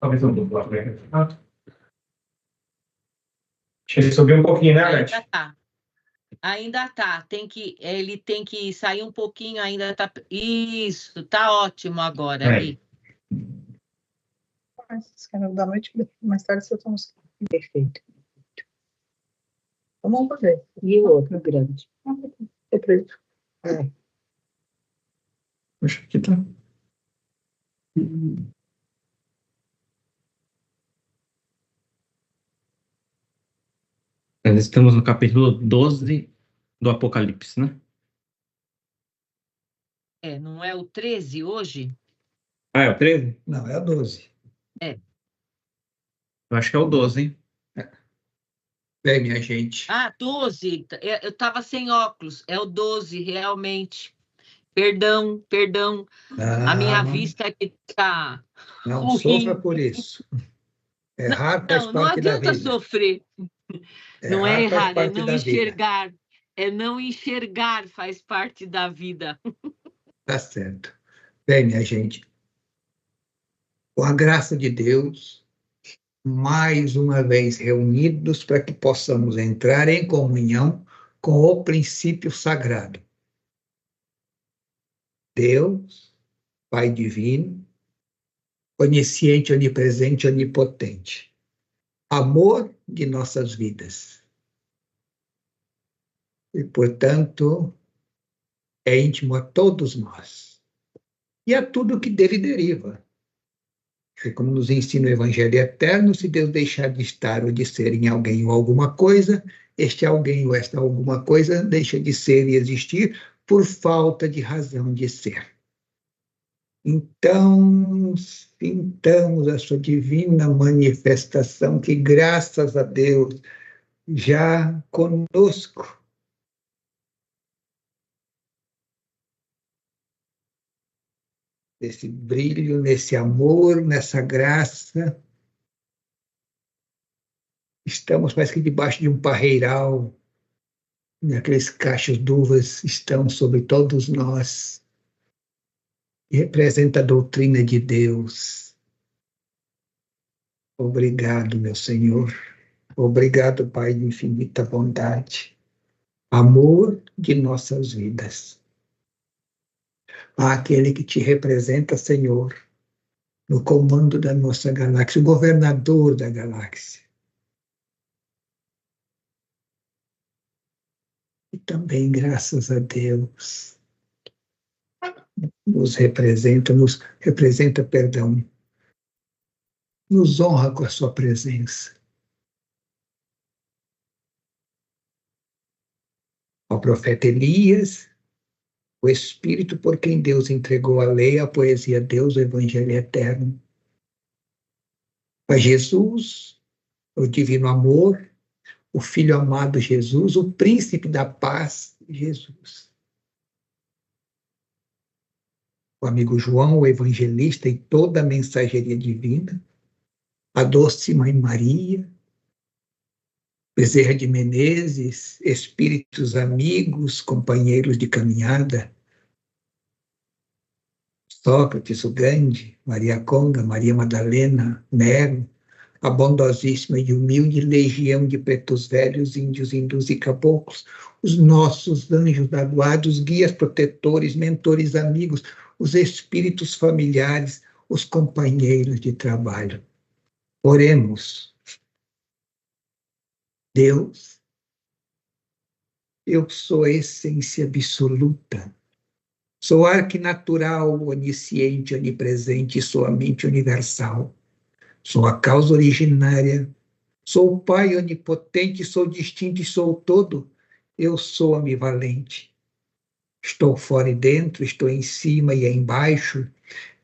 Talvez eu não possa ver. Acho que subiu um pouquinho, né, Alex? Ainda tá. Ele tem que sair um pouquinho, ainda tá. Isso, tá ótimo agora, Gui. Da noite, mais tarde você toma. Perfeito. Vamos fazer. E o outro grande? É preto. É. Acho que tá. Nós estamos no capítulo 12 do Apocalipse, né? Não é o 13 hoje? Ah, é o 13? Não, é o 12. É. Eu acho que é o 12, hein? Bem, minha gente. 12. Eu estava sem óculos. É o 12, realmente. Perdão. A minha vista que está Não ruim. sofra por isso. Errar faz Não parte da vida. adianta sofrer. Não é Errar faz errar, é parte não da vida. enxergar. É não enxergar, faz parte da vida. Tá certo. Bem, minha gente, com a graça de Deus, mais uma vez reunidos para que possamos entrar em comunhão com o princípio sagrado. Deus, Pai divino, onisciente, onipresente, onipotente. Amor de nossas vidas. E, portanto, é íntimo a todos nós. E a tudo que dele deriva. Porque, como nos ensina o Evangelho eterno, se Deus deixar de estar ou de ser em alguém ou alguma coisa, este alguém ou esta alguma coisa deixa de ser e existir por falta de razão de ser. Então, sintamos a sua divina manifestação, que graças a Deus, já conosco, nesse brilho, nesse amor, nessa graça, estamos mais que debaixo de um parreiral, aqueles cachos de uvas estão sobre todos nós, e representa a doutrina de Deus. Obrigado, meu Senhor. Obrigado, Pai de infinita bondade. Amor de nossas vidas. Aquele que te representa, Senhor, no comando da nossa galáxia, o governador da galáxia. E também, graças a Deus, nos representa, nos honra com a sua presença. Ao profeta Elias, o Espírito por quem Deus entregou a lei, a poesia, Deus, o Evangelho eterno. A Jesus, o divino amor, o Filho amado Jesus, o príncipe da paz, Jesus. O amigo João, o evangelista e toda a mensageria divina, a doce Mãe Maria, Bezerra de Menezes, espíritos amigos, companheiros de caminhada, Sócrates, o Gandhi, Maria Conga, Maria Madalena, Nero, a bondosíssima e humilde legião de pretos velhos, índios, hindus e caboclos, os nossos anjos da guarda, os guias protetores, mentores amigos, os espíritos familiares, os companheiros de trabalho. Oremos. Deus, eu sou a essência absoluta. Sou arquinatural, onisciente, onipresente, sou a mente universal. Sou a causa originária. Sou o Pai onipotente, sou distinto e sou o todo. Eu sou ambivalente. Estou fora e dentro, estou em cima e embaixo.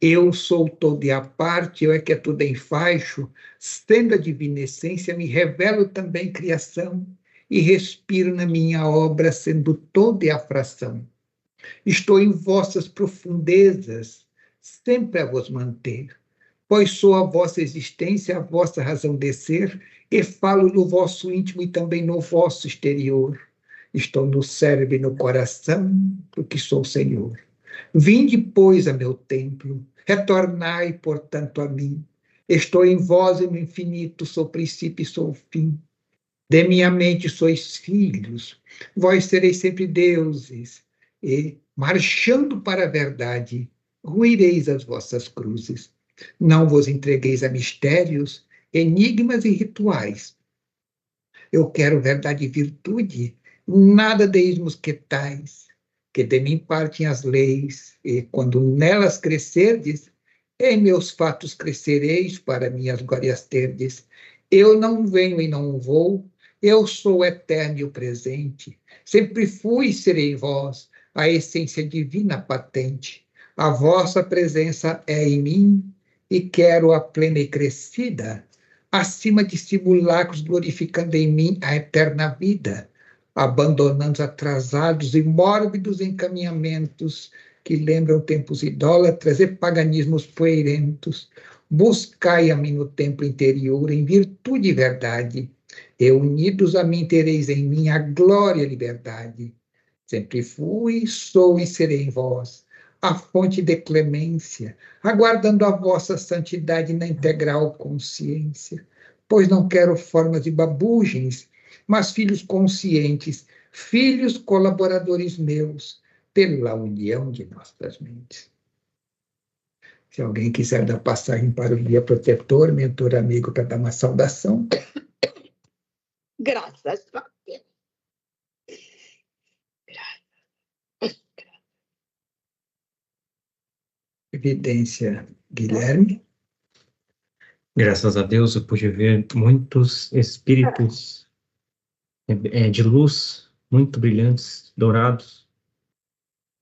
Eu sou todo e a parte, eu é que é tudo em faixo. Sendo a divina essência, me revelo também criação e respiro na minha obra, sendo todo e a fração. Estou em vossas profundezas, sempre a vos manter, pois sou a vossa existência, a vossa razão de ser, e falo no vosso íntimo e também no vosso exterior. Estou no cérebro e no coração, porque sou Senhor. Vinde, pois, a meu templo, retornai, portanto, a mim. Estou em vós e no infinito, sou princípio e sou fim. De minha mente sois filhos, vós sereis sempre deuses, e, marchando para a verdade, ruireis as vossas cruzes. Não vos entregueis a mistérios, enigmas e rituais. Eu quero verdade e virtude, nada deis mosquetais, que de mim partem as leis, e quando nelas crescerdes, em meus fatos crescereis, para minhas glórias terdes. Eu não venho e não vou, eu sou o eterno e o presente. Sempre fui e serei vós, a essência divina patente. A vossa presença é em mim, e quero a plena e crescida, acima de simulacros, glorificando em mim a eterna vida, abandonando os atrasados e mórbidos encaminhamentos que lembram tempos idólatras e paganismos poeirentos. Buscai a mim no templo interior, em virtude e verdade, e unidos a mim tereis em mim a glória e a liberdade. Sempre fui, sou e serei em vós, a fonte de clemência, aguardando a vossa santidade na integral consciência. Pois não quero formas de babugens, mas filhos conscientes, filhos colaboradores meus, pela união de nossas mentes. Se alguém quiser dar passagem para o guia protetor, mentor amigo, para dar uma saudação. Graças a Deus. Evidência, Guilherme. Graças a Deus eu pude ver muitos espíritos de luz, muito brilhantes, dourados,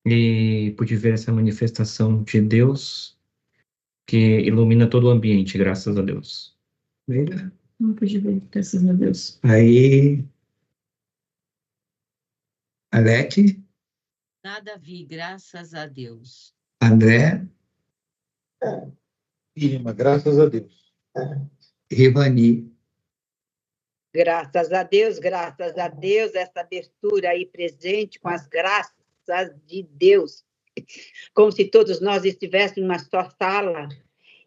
e pude ver essa manifestação de Deus que ilumina todo o ambiente, graças a Deus. Veja. Não pude ver, graças a Deus. Aí, Alete, Nada vi, graças a Deus. André, Irma, graças a Deus. Rivani. Graças a Deus, essa abertura aí presente com as graças de Deus, como se todos nós estivéssemos em uma só sala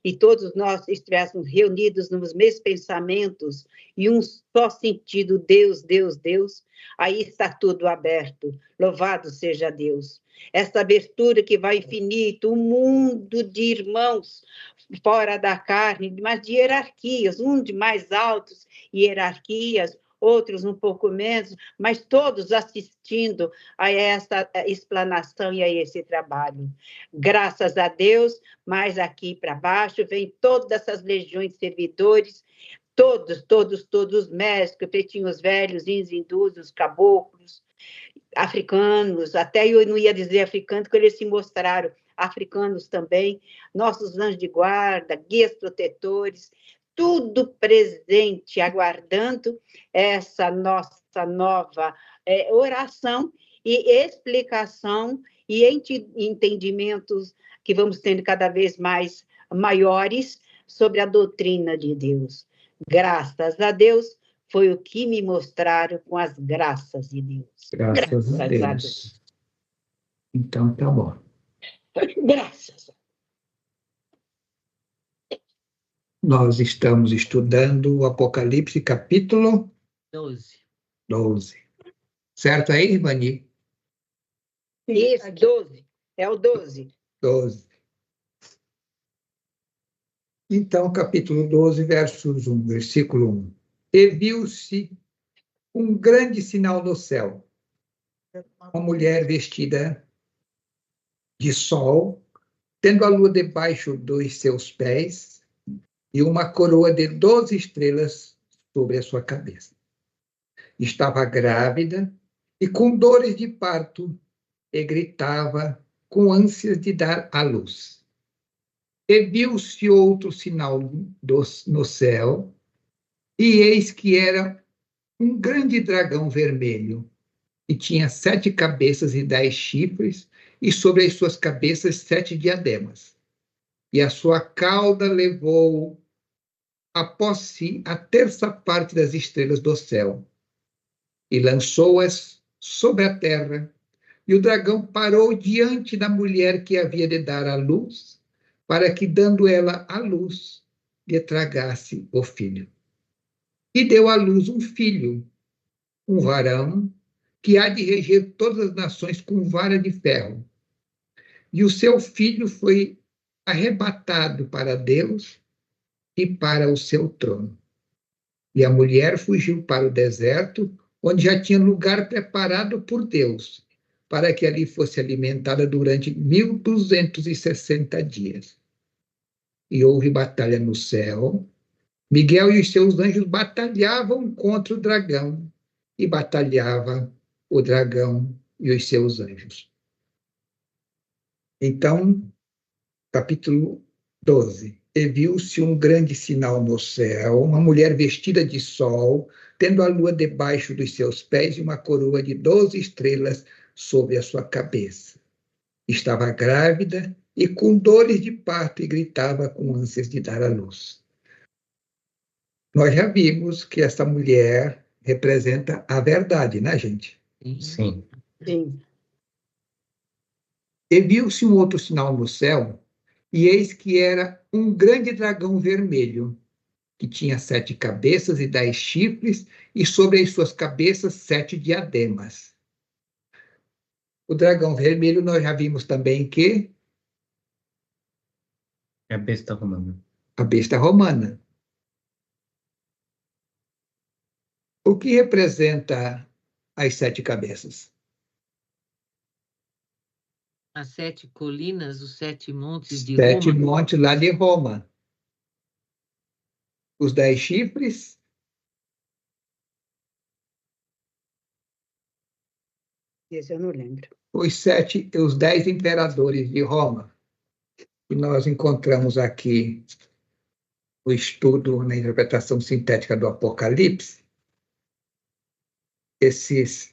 e todos nós estivéssemos reunidos nos mesmos pensamentos e um só sentido, Deus, Deus, Deus, aí está tudo aberto, louvado seja Deus. Essa abertura que vai infinito, um mundo de irmãos fora da carne, mas de hierarquias, um de mais altos hierarquias, outros um pouco menos, mas todos assistindo a essa explanação e a esse trabalho. Graças a Deus, mas aqui para baixo vem todas essas legiões de servidores, todos médicos, pretinhos velhos, hindus, os caboclos, africanos, até eu não ia dizer africanos, porque eles se mostraram africanos também, nossos anjos de guarda, guias protetores, tudo presente, aguardando essa nossa nova oração e explicação e entendimentos que vamos tendo cada vez mais maiores sobre a doutrina de Deus. Graças a Deus, foi o que me mostraram com as graças de Deus. Graças a Deus. Então, tá bom. Graças. Nós estamos estudando o Apocalipse, capítulo 12. Certo aí, Rivani? Isso, 12. É o 12. 12. Então, capítulo 12, versos 1, versículo 1. E viu-se um grande sinal no céu, uma mulher vestida de sol, tendo a lua debaixo dos seus pés e uma coroa de 12 estrelas sobre a sua cabeça. Estava grávida e com dores de parto e gritava com ânsias de dar à luz. E viu-se outro sinal no céu, e eis que era um grande dragão vermelho, e tinha 7 cabeças e 10 chifres, e sobre as suas cabeças 7 diademas. E a sua cauda levou após si a terça parte das estrelas do céu, e lançou-as sobre a terra. E o dragão parou diante da mulher que havia de dar à luz, para que, dando ela à luz, lhe tragasse o filho. E deu à luz um filho, um varão, que há de reger todas as nações com vara de ferro. E o seu filho foi arrebatado para Deus e para o seu trono. E a mulher fugiu para o deserto, onde já tinha lugar preparado por Deus, para que ali fosse alimentada durante 1260 dias. E houve batalha no céu. Miguel e os seus anjos batalhavam contra o dragão, e batalhava o dragão e os seus anjos. Então, capítulo 12. E viu-se um grande sinal no céu, uma mulher vestida de sol, tendo a lua debaixo dos seus pés e uma coroa de 12 estrelas sobre a sua cabeça. Estava grávida e com dores de parto e gritava com ânsias de dar à luz. Nós já vimos que essa mulher representa a verdade, né, gente? Sim. Sim. E viu-se um outro sinal no céu, e eis que era um grande dragão vermelho, que tinha 7 cabeças e 10 chifres, e sobre as suas cabeças 7 diademas. O dragão vermelho nós já vimos também que É a besta romana. a besta romana. O que representa as 7 cabeças? As 7 colinas, os 7 montes de 7 Roma. montes lá de Roma. Os 10 chifres. Esse eu não lembro. Os 10 imperadores de Roma, que nós encontramos aqui no estudo, na interpretação sintética do Apocalipse. Esses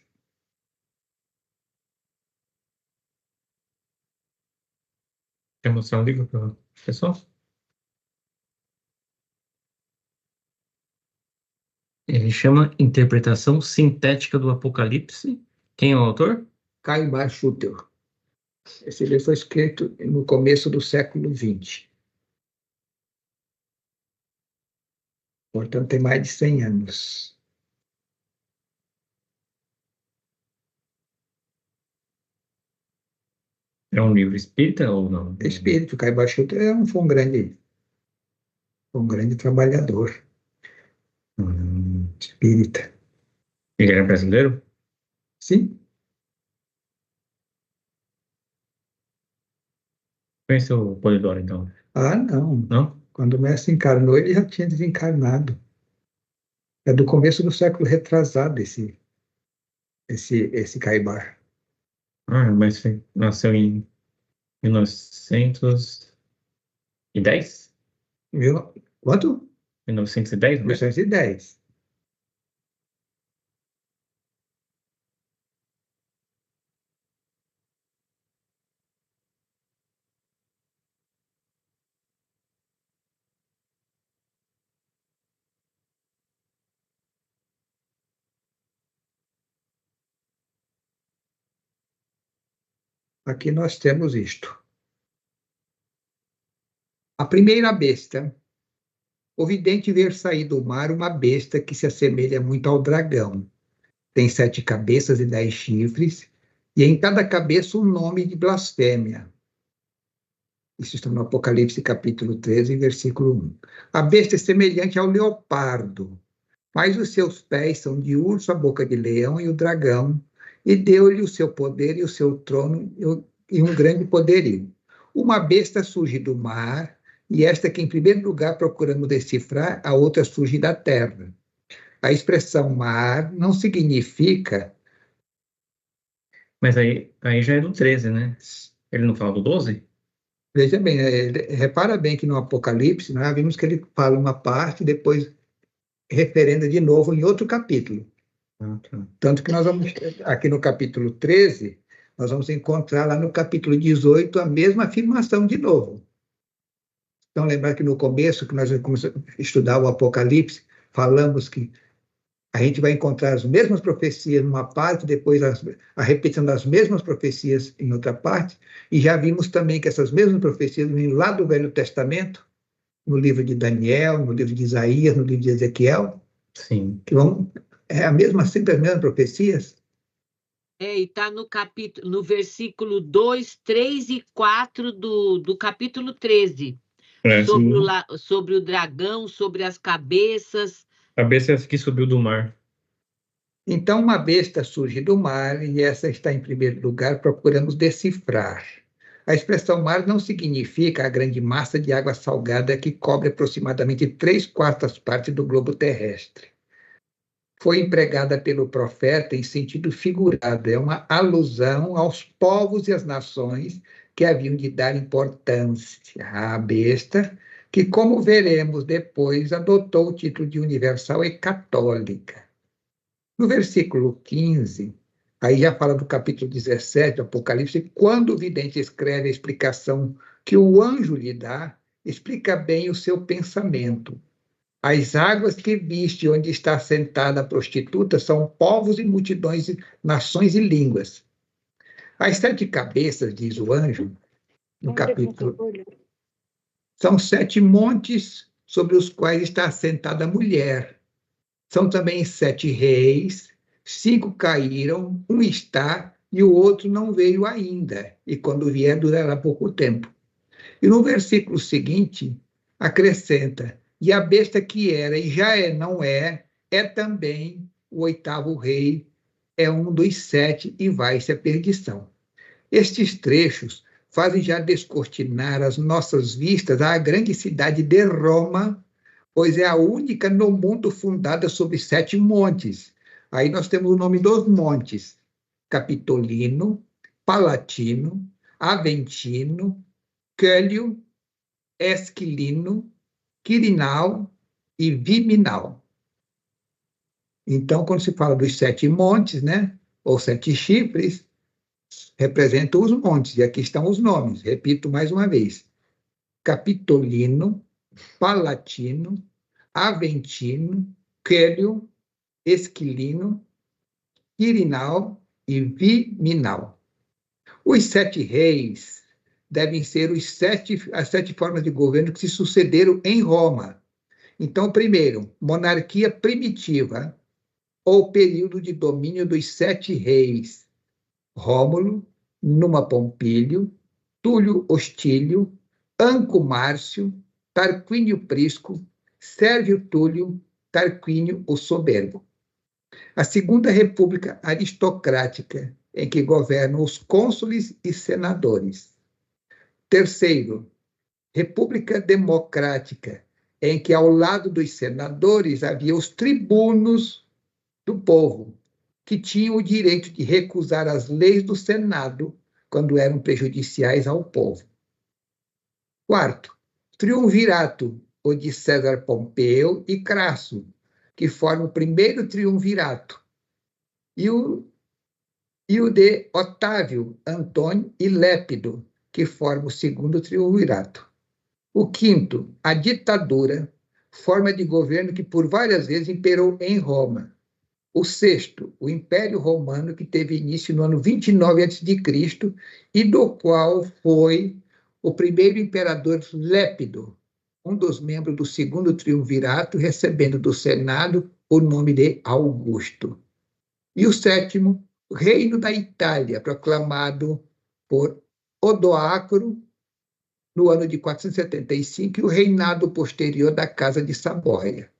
Quer mostrar um livro para o pessoal? Ele chama Interpretação Sintética do Apocalipse. Quem é o autor? Caio Schutter. Esse livro foi escrito no começo do século XX. Portanto, tem mais de 100 anos. É um livro espírita ou não? Espírito, Caio Schutter foi um grande trabalhador espírita. Ele era brasileiro? Sim, Conhece o Polidoro, então? não. Não? Quando o mestre encarnou, ele já tinha desencarnado. É do começo do século retrasado esse Caibar. Ah, mas nasceu em 1910? Quanto? 1910, não é? 1910. Aqui nós temos isto. A primeira besta. O vidente ver sair do mar uma besta que se assemelha muito ao dragão. Tem 7 cabeças e 10 chifres, e em cada cabeça um nome de blasfêmia. Isso está no Apocalipse capítulo 13, versículo 1. A besta é semelhante ao leopardo, mas os seus pés são de urso, a boca de leão e o dragão, e deu-lhe o seu poder e o seu trono e um grande poderio. Uma besta surge do mar, e esta que em primeiro lugar procuramos decifrar, a outra surge da terra. A expressão mar não significa... Mas aí já é do 13, né? Ele não fala do 12? Veja bem, repara bem que no Apocalipse, nós vimos que ele fala uma parte e depois referenda de novo em outro capítulo. Tá. Tanto que nós vamos, aqui no capítulo 13, nós vamos encontrar lá no capítulo 18 a mesma afirmação de novo. Então, lembrar que no começo, que nós começamos a estudar o Apocalipse, falamos que a gente vai encontrar as mesmas profecias numa parte, depois a repetição das mesmas profecias em outra parte, e já vimos também que essas mesmas profecias vêm lá do Velho Testamento, no livro de Daniel, no livro de Isaías, no livro de Ezequiel, Sim. que sempre as mesmas profecias. E está no versículo 2, 3 e 4 do capítulo 13. Sobre o dragão, sobre as cabeças. Cabeças que subiu do mar. Então, uma besta surge do mar, e essa está em primeiro lugar, procuramos decifrar. A expressão mar não significa a grande massa de água salgada que cobre aproximadamente 3/4 partes do globo terrestre. Foi empregada pelo profeta em sentido figurado, é uma alusão aos povos e às nações que haviam de dar importância à besta, que, como veremos depois, adotou o título de universal e católica. No versículo 15, aí já fala do capítulo 17 do Apocalipse, quando o vidente escreve a explicação que o anjo lhe dá, explica bem o seu pensamento. As águas que viste onde está sentada a prostituta são povos e multidões, nações e línguas. As 7 cabeças, diz o anjo, no capítulo, são 7 montes sobre os quais está assentada a mulher. São também 7 reis, 5 caíram, um está e o outro não veio ainda, e quando vier durará pouco tempo. E no versículo seguinte, acrescenta, e a besta que era e já não é também o 8º rei, é um dos 7 e vai-se à perdição. Estes trechos fazem já descortinar as nossas vistas à grande cidade de Roma, pois é a única no mundo fundada sobre 7 montes. Aí nós temos o nome dos montes: Capitolino, Palatino, Aventino, Célio, Esquilino, Quirinal e Viminal. Então, quando se fala dos 7 montes, né, ou 7 chifres, representam os montes, e aqui estão os nomes, repito mais uma vez: Capitolino, Palatino, Aventino, Célio, Esquilino, Quirinal e Viminal. Os 7 reis devem ser as 7 formas de governo que se sucederam em Roma. Então, primeiro, monarquia primitiva, ou período de domínio dos 7 reis: Rômulo, Numa Pompílio, Túlio Hostílio, Anco Márcio, Tarquínio Prisco, Sérvio Túlio, Tarquínio o Soberbo. A Segunda República Aristocrática, em que governam os cônsules e senadores. Terceiro, República Democrática, em que ao lado dos senadores havia os tribunos do povo, que tinham o direito de recusar as leis do Senado quando eram prejudiciais ao povo. Quarto, Triunvirato, o de César Pompeu e Crasso, que forma o primeiro triunvirato, e o de Otávio, Antônio e Lépido, que forma o segundo triunvirato. O quinto, a ditadura, forma de governo que por várias vezes imperou em Roma. O sexto, o Império Romano, que teve início no ano 29 a.C., e do qual foi o primeiro imperador Lépido, um dos membros do segundo triunvirato, recebendo do Senado o nome de Augusto. E o sétimo, Reino da Itália, proclamado por Odoacro no ano de 475, e o reinado posterior da Casa de Saboia.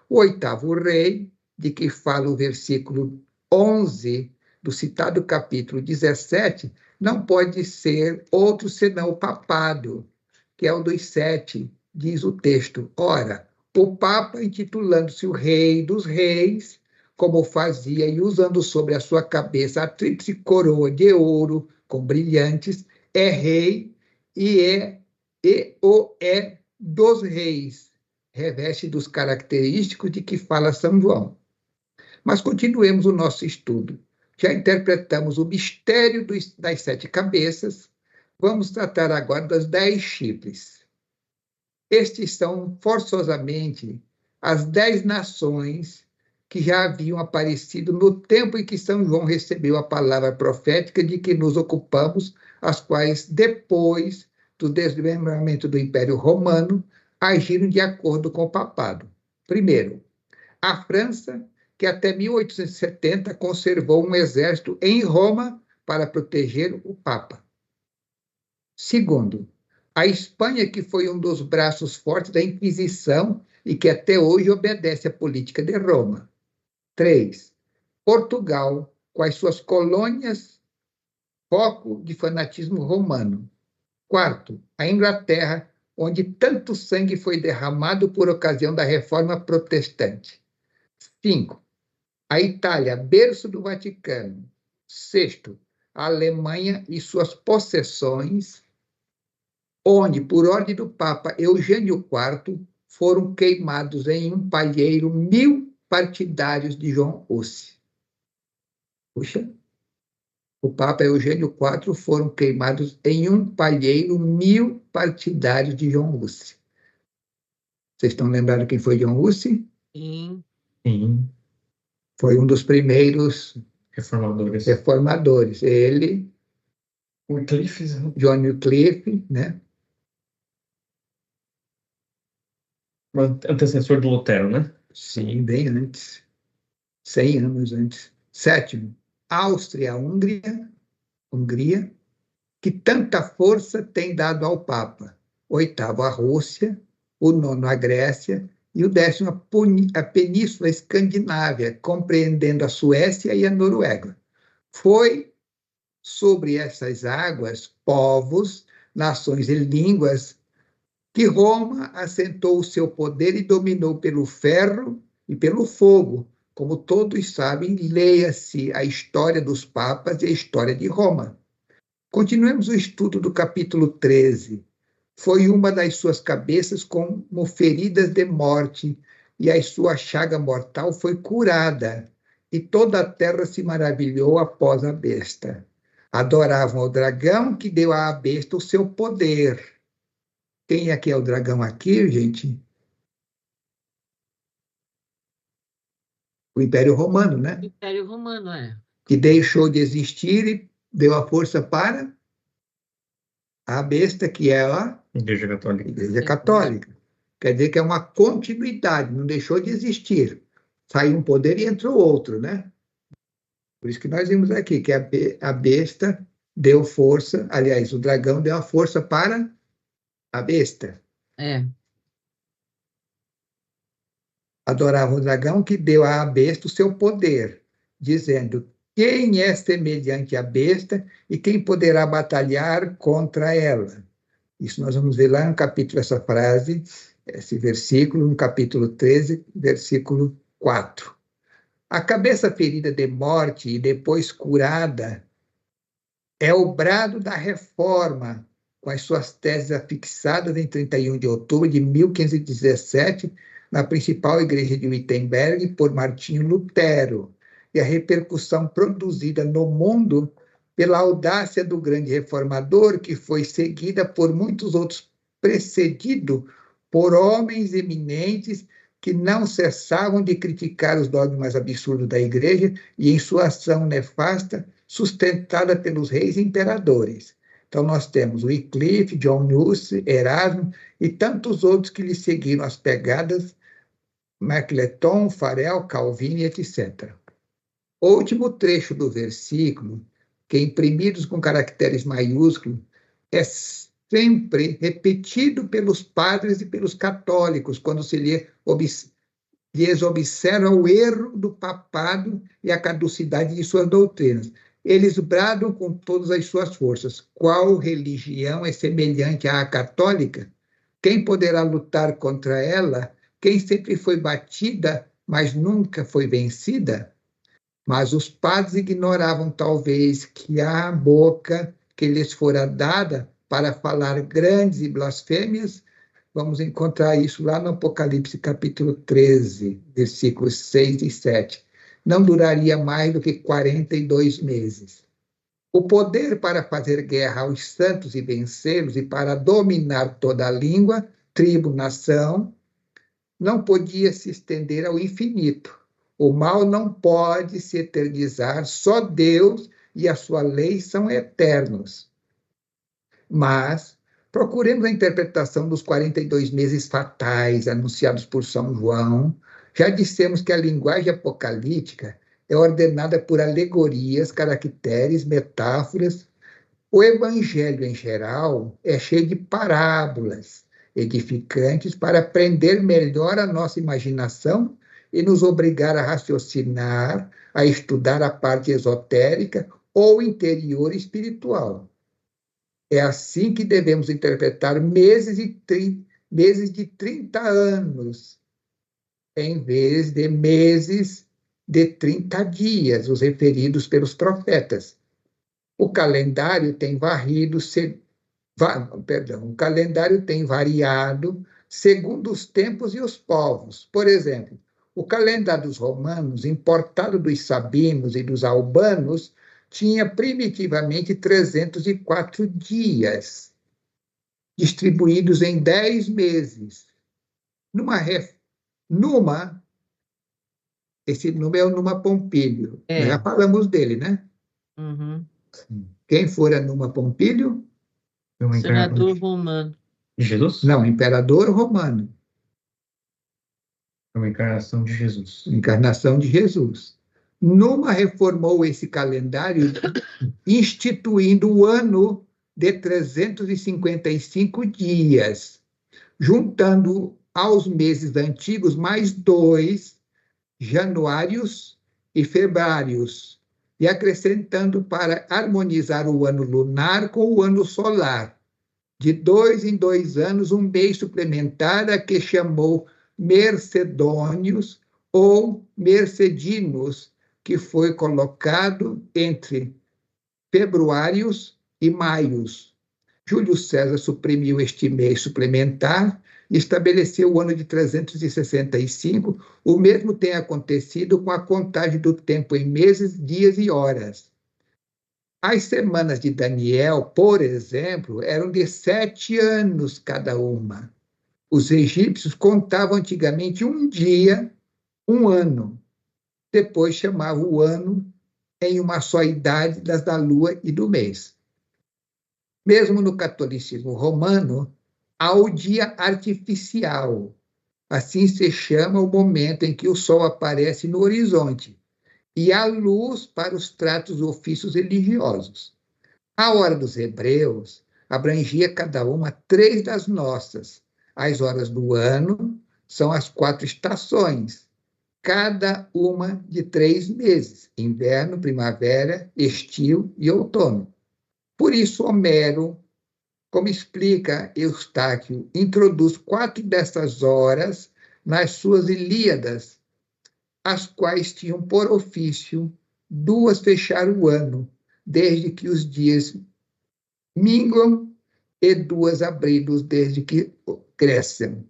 O 8º rei, de que fala o versículo 11 do citado capítulo 17, não pode ser outro senão o papado, que é o dos 7, diz o texto. Ora, o Papa, intitulando-se o Rei dos Reis, como fazia e usando sobre a sua cabeça a tríplice coroa de ouro com brilhantes, é rei e é dos reis, reveste dos característicos de que fala São João. Mas continuemos o nosso estudo. Já interpretamos o mistério das 7 cabeças, vamos tratar agora das 10 chifres. Estes são, forçosamente, as 10 nações que já haviam aparecido no tempo em que São João recebeu a palavra profética de que nos ocupamos, as quais, depois do desmembramento do Império Romano, agiram de acordo com o papado. Primeiro, a França, que até 1870 conservou um exército em Roma para proteger o Papa. Segundo, a Espanha, que foi um dos braços fortes da Inquisição e que até hoje obedece à política de Roma. 3. Portugal, com as suas colônias, foco de fanatismo romano. 4. A Inglaterra, onde tanto sangue foi derramado por ocasião da Reforma Protestante. 5. A Itália, berço do Vaticano. 6. A Alemanha e suas possessões, onde, por ordem do Papa Eugênio IV, foram queimados em um palheiro 1.000 partidários de João Hus. Puxa, o Papa Eugênio IV foram queimados em um palheiro 1.000 partidários de João Hus. Vocês estão lembrando quem foi João Hus? Sim. Sim. Foi um dos primeiros reformadores. Ele, John Wycliffe, né? Antecessor do Lutero, né? Sim, bem antes. 100 anos antes. 7. Áustria-Hungria, que tanta força tem dado ao Papa. 8. A Rússia. O 9. A Grécia. E o 10. A Península Escandinávia, compreendendo a Suécia e a Noruega. Foi sobre essas águas, povos, nações e línguas, que Roma assentou o seu poder e dominou pelo ferro e pelo fogo. Como todos sabem, leia-se a história dos papas e a história de Roma. Continuemos o estudo do capítulo 13. Foi uma das suas cabeças como feridas de morte, e a sua chaga mortal foi curada, e toda a terra se maravilhou após a besta. Adoravam o dragão que deu à besta o seu poder. Quem é que é o dragão aqui, gente? O Império Romano, né? O Império Romano, é. Que deixou de existir e deu a força para a besta, que é a Igreja Católica. Igreja Católica. Quer dizer que é uma continuidade, não deixou de existir. Saiu um poder e entrou outro, né? Por isso que nós vimos aqui, que a besta deu força, aliás, o dragão deu a força para a besta. É. Adoravam o dragão que deu à besta o seu poder, dizendo: quem é semelhante à besta e quem poderá batalhar contra ela? Isso nós vamos ver lá no capítulo, essa frase, esse versículo, no capítulo 13, versículo 4. A cabeça ferida de morte e depois curada é o brado da reforma, com as suas teses afixadas em 31 de outubro de 1517, na principal igreja de Wittenberg, por Martinho Lutero, e a repercussão produzida no mundo pela audácia do grande reformador, que foi seguida por muitos outros, precedido por homens eminentes que não cessavam de criticar os dogmas absurdos da igreja e em sua ação nefasta, sustentada pelos reis e imperadores. Então, nós temos Wycliffe, John Hus, Erasmo e tantos outros que lhe seguiram as pegadas, Melanchthon, Farel, Calvino, etc. O último trecho do versículo, que imprimidos com caracteres maiúsculos, é sempre repetido pelos padres e pelos católicos, quando se lhes observa o erro do papado e a caducidade de suas doutrinas. Eles bradam com todas as suas forças: qual religião é semelhante à católica? Quem poderá lutar contra ela? Quem sempre foi batida, mas nunca foi vencida? Mas os padres ignoravam, talvez, que a boca que lhes fora dada para falar grandes e blasfêmias, vamos encontrar isso lá no Apocalipse, capítulo 13, versículos 6 e 7. Não duraria mais do que 42 meses. O poder para fazer guerra aos santos e vencê-los e para dominar toda a língua, tribo, nação, não podia se estender ao infinito. O mal não pode se eternizar, só Deus e a sua lei são eternos. Mas Procuremos a interpretação dos 42 meses fatais anunciados por São João. Já dissemos que a linguagem apocalíptica é ordenada por alegorias, caracteres, metáforas. O Evangelho, em geral, é cheio de parábolas edificantes para prender melhor a nossa imaginação e nos obrigar a raciocinar, a estudar a parte esotérica ou interior espiritual. É assim que devemos interpretar meses de 30 anos, em vez de meses de 30 dias, os referidos pelos profetas. O calendário tem variado segundo os tempos e os povos. Por exemplo, o calendário dos romanos, importado dos sabinos e dos albanos, tinha primitivamente 304 dias, distribuídos em 10 meses. Esse número é o Numa Pompílio. Nós já falamos dele, né? Uhum. Quem fora Numa Pompílio? Senador romano. Jesus? Não, imperador romano. É uma encarnação de Jesus. Encarnação de Jesus. Numa reformou esse calendário, instituindo o ano de 355 dias, juntando aos meses antigos mais 2, januários e febrários, e acrescentando para harmonizar o ano lunar com o ano solar. De 2 em 2 anos, um mês suplementar a que chamou Mercedônios ou Mercedinos, que foi colocado entre februários e maios. Júlio César suprimiu este mês suplementar e estabeleceu o ano de 365. O mesmo tem acontecido com a contagem do tempo em meses, dias e horas. As semanas de Daniel, por exemplo, eram de 7 anos cada uma. Os egípcios contavam antigamente um dia, um ano. Depois chamavam o ano em uma só idade das da lua e do mês. Mesmo no catolicismo romano, há o dia artificial. Assim se chama o momento em que o sol aparece no horizonte e há luz para os tratos e ofícios religiosos. A hora dos hebreus abrangia cada uma 3 das nossas. As horas do ano são as 4 estações, cada uma de 3 meses: inverno, primavera, estio e outono. Por isso, Homero, como explica Eustáquio, introduz 4 dessas horas nas suas Ilíadas, as quais tinham por ofício 2 fechar o ano, desde que os dias minguam, e 2 abri-los desde que crescem.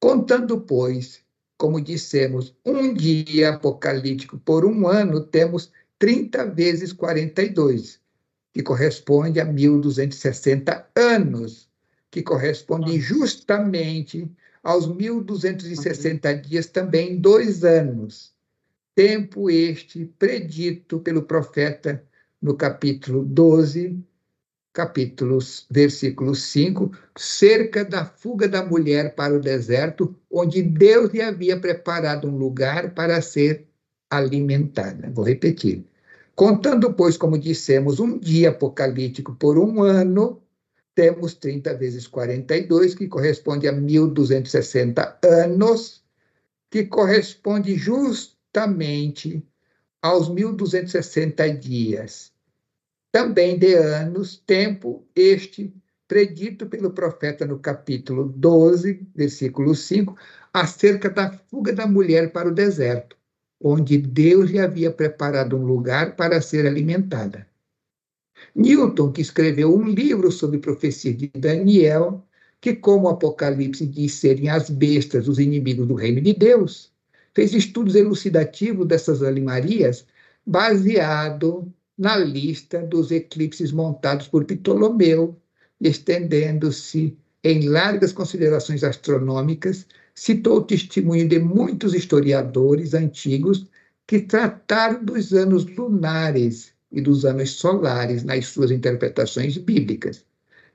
Contando, pois, como dissemos, um dia apocalíptico por um ano, temos 30 vezes 42, que corresponde a 1.260 anos, que correspondem justamente aos 1.260 dias, também em 2 anos. Tempo este predito pelo profeta no capítulo 12, versículo 5, cerca da fuga da mulher para o deserto, onde Deus lhe havia preparado um lugar para ser alimentada. Vou repetir. Contando, pois, como dissemos, um dia apocalíptico por um ano, temos 30 vezes 42, que corresponde a 1.260 anos, que corresponde justamente aos 1.260 dias. Também de anos, tempo este predito pelo profeta no capítulo 12, versículo 5, acerca da fuga da mulher para o deserto, onde Deus lhe havia preparado um lugar para ser alimentada. Newton, que escreveu um livro sobre profecia de Daniel, que, como o Apocalipse diz serem as bestas, os inimigos do reino de Deus, fez estudos elucidativos dessas alimarias baseado na lista dos eclipses montados por Ptolomeu, estendendo-se em largas considerações astronômicas, citou o testemunho de muitos historiadores antigos que trataram dos anos lunares e dos anos solares nas suas interpretações bíblicas.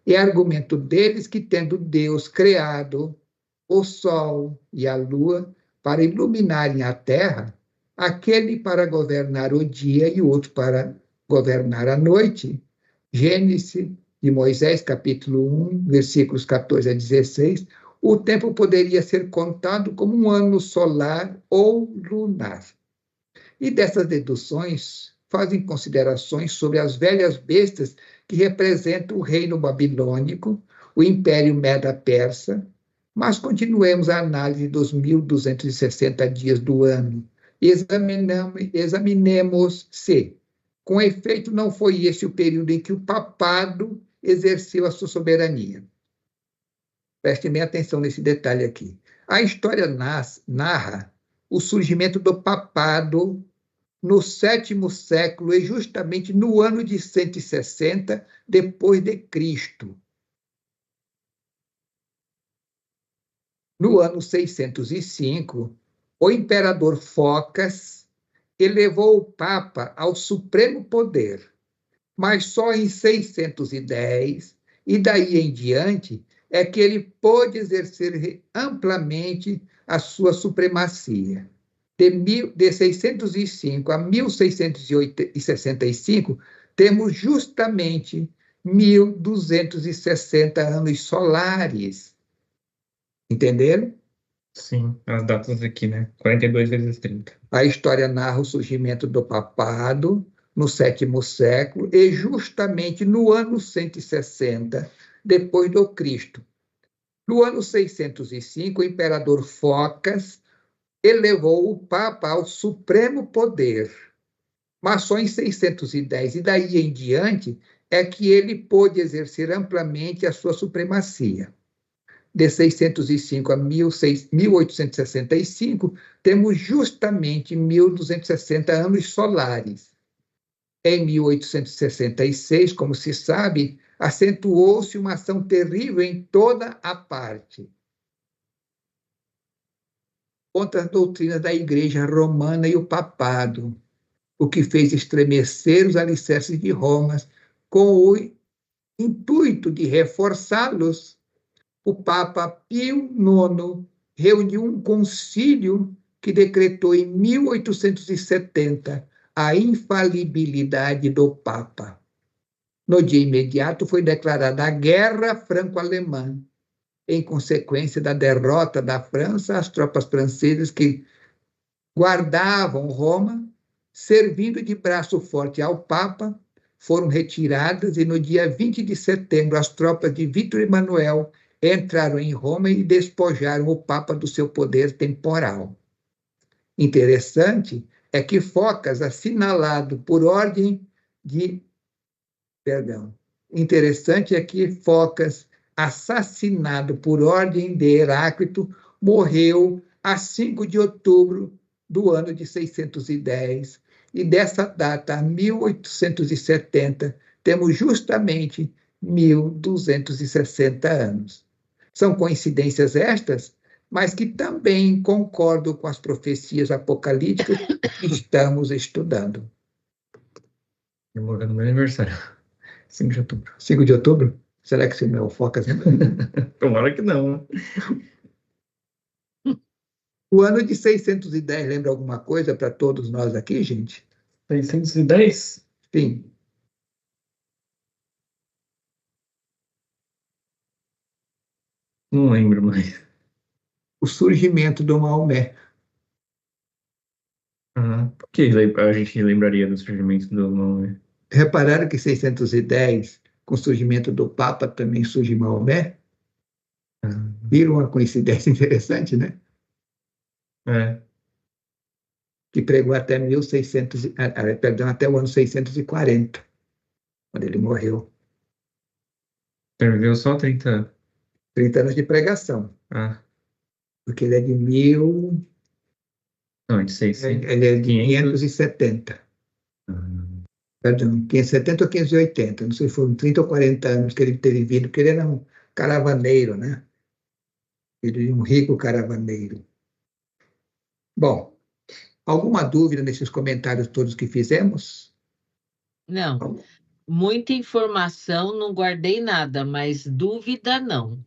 É argumento deles que, tendo Deus criado o sol e a lua para iluminarem a terra, aquele para governar o dia e o outro para governar a noite. Gênesis de Moisés, capítulo 1, versículos 14 a 16, o tempo poderia ser contado como um ano solar ou lunar. E dessas deduções fazem considerações sobre as velhas bestas que representam o reino babilônico, o império Meda-Persa, mas continuemos a análise dos 1260 dias do ano. Examinemos se, com efeito, não foi esse o período em que o papado exerceu a sua soberania. Prestem bem atenção nesse detalhe aqui. A história narra o surgimento do papado no 7º século e justamente no ano de 160 depois de Cristo. No ano 605, o imperador Focas elevou o Papa ao supremo poder, mas só em 610, e daí em diante, é que ele pôde exercer amplamente a sua supremacia. De 605 a 1665, temos justamente 1260 anos solares. Entenderam? Sim, as datas aqui, né? 42 vezes 30. A história narra o surgimento do papado no 7º século e justamente no ano 160 depois do Cristo. No ano 605, o imperador Focas elevou o Papa ao supremo poder, mas só em 610, e daí em diante é que ele pôde exercer amplamente a sua supremacia. De 605 a 1865, temos justamente 1260 anos solares. Em 1866, como se sabe, acentuou-se uma ação terrível em toda a parte contra as doutrinas da Igreja Romana e o papado, o que fez estremecer os alicerces de Roma, com o intuito de reforçá-los. O Papa Pio IX reuniu um concílio que decretou em 1870 a infalibilidade do Papa. No dia imediato foi declarada a Guerra Franco-Alemã, em consequência da derrota da França. As tropas francesas que guardavam Roma, servindo de braço forte ao Papa, foram retiradas, e no dia 20 de setembro as tropas de Vítor Emanuel entraram em Roma e despojaram o Papa do seu poder temporal. Interessante é que Focas, assassinado por ordem de Heráclito, morreu a 5 de outubro do ano de 610, e dessa data, a 1870, temos justamente 1260 anos. São coincidências estas, mas que também concordam com as profecias apocalípticas que estamos estudando. Eu morro no meu aniversário, 5 de outubro. 5 de outubro? Será que esse não é o Focas? Tomara que não. O ano de 610 lembra alguma coisa para todos nós aqui, gente? 610? Sim. Não lembro mais. O surgimento do Maomé. Por que a gente lembraria do surgimento do Maomé? Repararam que 610, com o surgimento do Papa, também surge Maomé? Viram uma coincidência interessante, né? É. Que pregou até até o ano 640, quando ele morreu. Ele viveu só 30 anos. 30 anos de pregação. Porque ele é de Não, de 600. Ele é de 570. Perdão, 570 ou 580. Não sei se foram 30 ou 40 anos que ele teve vivido, porque ele era um caravaneiro, né? Ele era um rico caravaneiro. Bom, alguma dúvida nesses comentários todos que fizemos? Não. Muita informação, não guardei nada, mas dúvida não.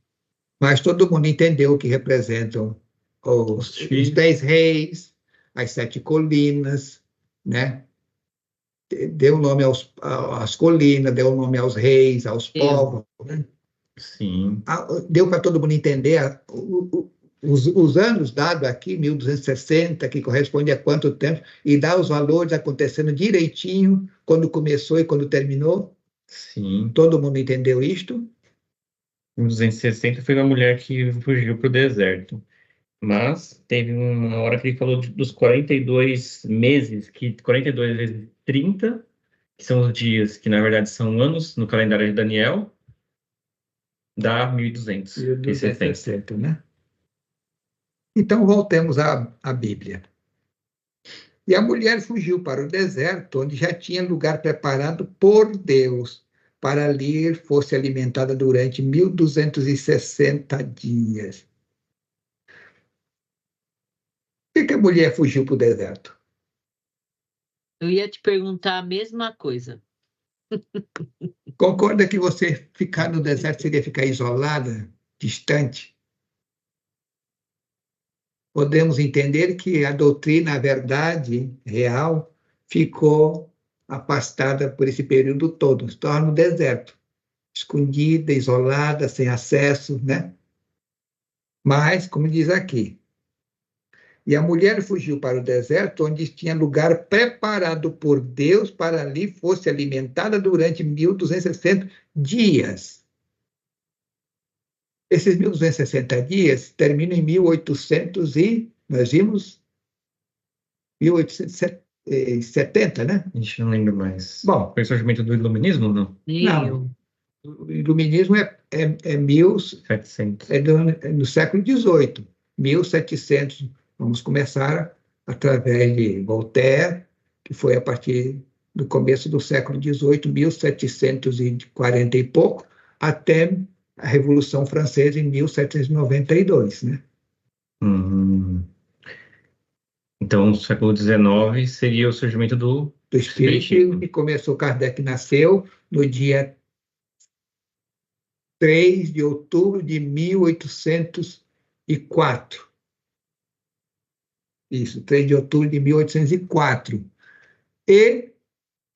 Mas todo mundo entendeu o que representam os 10 reis, as 7 colinas, né? Deu nome às colinas, deu nome aos reis, aos povos, né? Sim. Deu para todo mundo entender os anos dados aqui, 1260, que corresponde a quanto tempo, e dá os valores acontecendo direitinho, quando começou e quando terminou. Sim. Todo mundo entendeu isto? Em 260 foi uma mulher que fugiu para o deserto. Mas teve uma hora que ele falou dos 42 meses, que 42 vezes 30, que são os dias que, na verdade, são anos no calendário de Daniel, dá 1260, né? Então, voltemos à Bíblia. E a mulher fugiu para o deserto, onde já tinha lugar preparado por Deus, para ali fosse alimentada durante 1260 dias. Por que a mulher fugiu para o deserto? Eu ia te perguntar a mesma coisa. Concorda que você ficar no deserto seria ficar isolada, distante? Podemos entender que a doutrina, a verdade real, ficou afastada por esse período todo, se torna no deserto, escondida, isolada, sem acesso, né? Mas, como diz aqui, e a mulher fugiu para o deserto, onde tinha lugar preparado por Deus para ali fosse alimentada durante 1260 dias. Esses 1260 dias terminam em 1800 e, nós vimos, 1870, né? A gente não lembra mais. Bom, foi o surgimento do iluminismo ou não? Não. O iluminismo é 1700. No século XVIII, 1700. Vamos começar através de Voltaire, que foi a partir do começo do século XVIII, 1740 e pouco, até a Revolução Francesa em 1792, né? Então, o século XIX seria o surgimento do Espiritismo, que começou, Kardec nasceu no dia 3 de outubro de 1804. Isso, 3 de outubro de 1804. E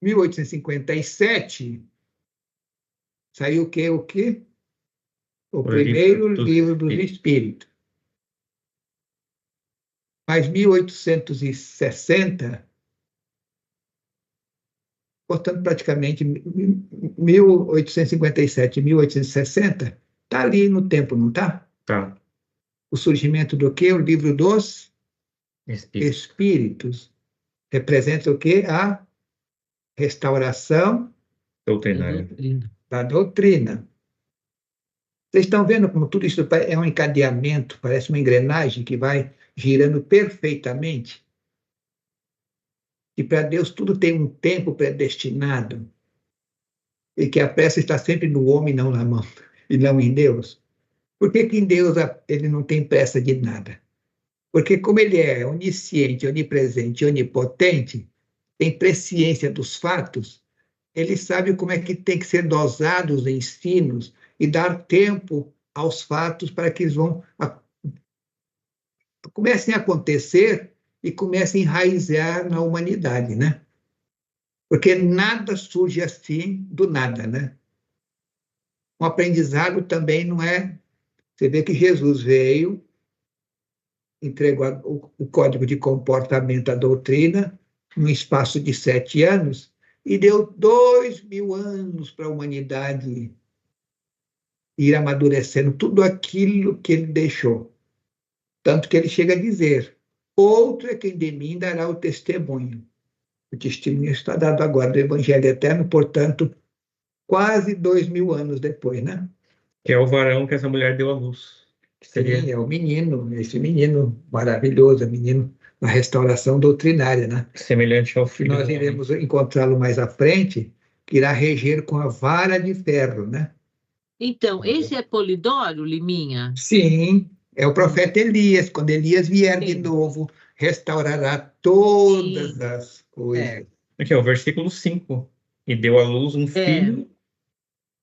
1857 saiu o quê? O primeiro livro dos Espíritos. Mas 1860, portanto, praticamente 1857 e 1860, está ali no tempo, não está? Tá. O surgimento do quê? O livro dos Espíritos. Representa o quê? A restauração doutrinária da doutrina. Vocês estão vendo como tudo isso é um encadeamento, parece uma engrenagem que vai girando perfeitamente? E para Deus tudo tem um tempo predestinado. E que a pressa está sempre no homem, não na mão, e não em Deus. Por que em Deus ele não tem pressa de nada? Porque como ele é onisciente, onipresente, onipotente, tem presciência dos fatos, ele sabe como é que tem que ser dosados os ensinos e dar tempo aos fatos para que eles comecem a acontecer e comecem a enraizar na humanidade, né? Porque nada surge assim do nada, né? Um aprendizado também não é... Você vê que Jesus veio, entregou o código de comportamento, a doutrina, num espaço de 7 anos, e deu 2000 anos para a humanidade ir amadurecendo tudo aquilo que ele deixou. Tanto que ele chega a dizer, outro é quem de mim dará o testemunho. O testemunho está dado agora do Evangelho Eterno, portanto, quase 2000 anos depois, né? Que é o varão que essa mulher deu à luz. Sim, é o menino, esse menino maravilhoso, menino na restauração doutrinária, né? Semelhante ao filho. Nós iremos encontrá-lo mais à frente, que irá reger com a vara de ferro, né? Então, esse é Polidoro, Liminha? Sim, é o profeta Elias. Quando Elias vier de novo, restaurará todas as coisas. Aqui é o versículo 5. E deu à luz um filho,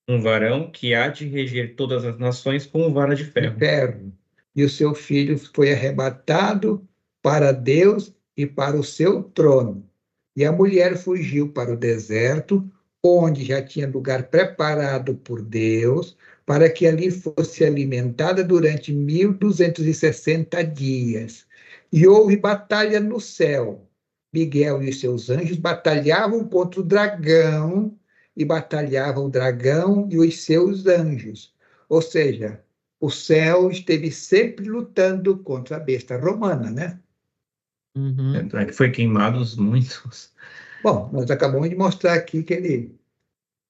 um varão, que há de reger todas as nações com vara de ferro. E o seu filho foi arrebatado para Deus e para o seu trono. E a mulher fugiu para o deserto, onde já tinha lugar preparado por Deus, para que ali fosse alimentada durante 1260 dias. E houve batalha no céu. Miguel e seus anjos batalhavam contra o dragão, e batalhavam o dragão e os seus anjos. Ou seja, o céu esteve sempre lutando contra a besta romana, né? É que foi queimados muitos. Bom, nós acabamos de mostrar aqui que ele,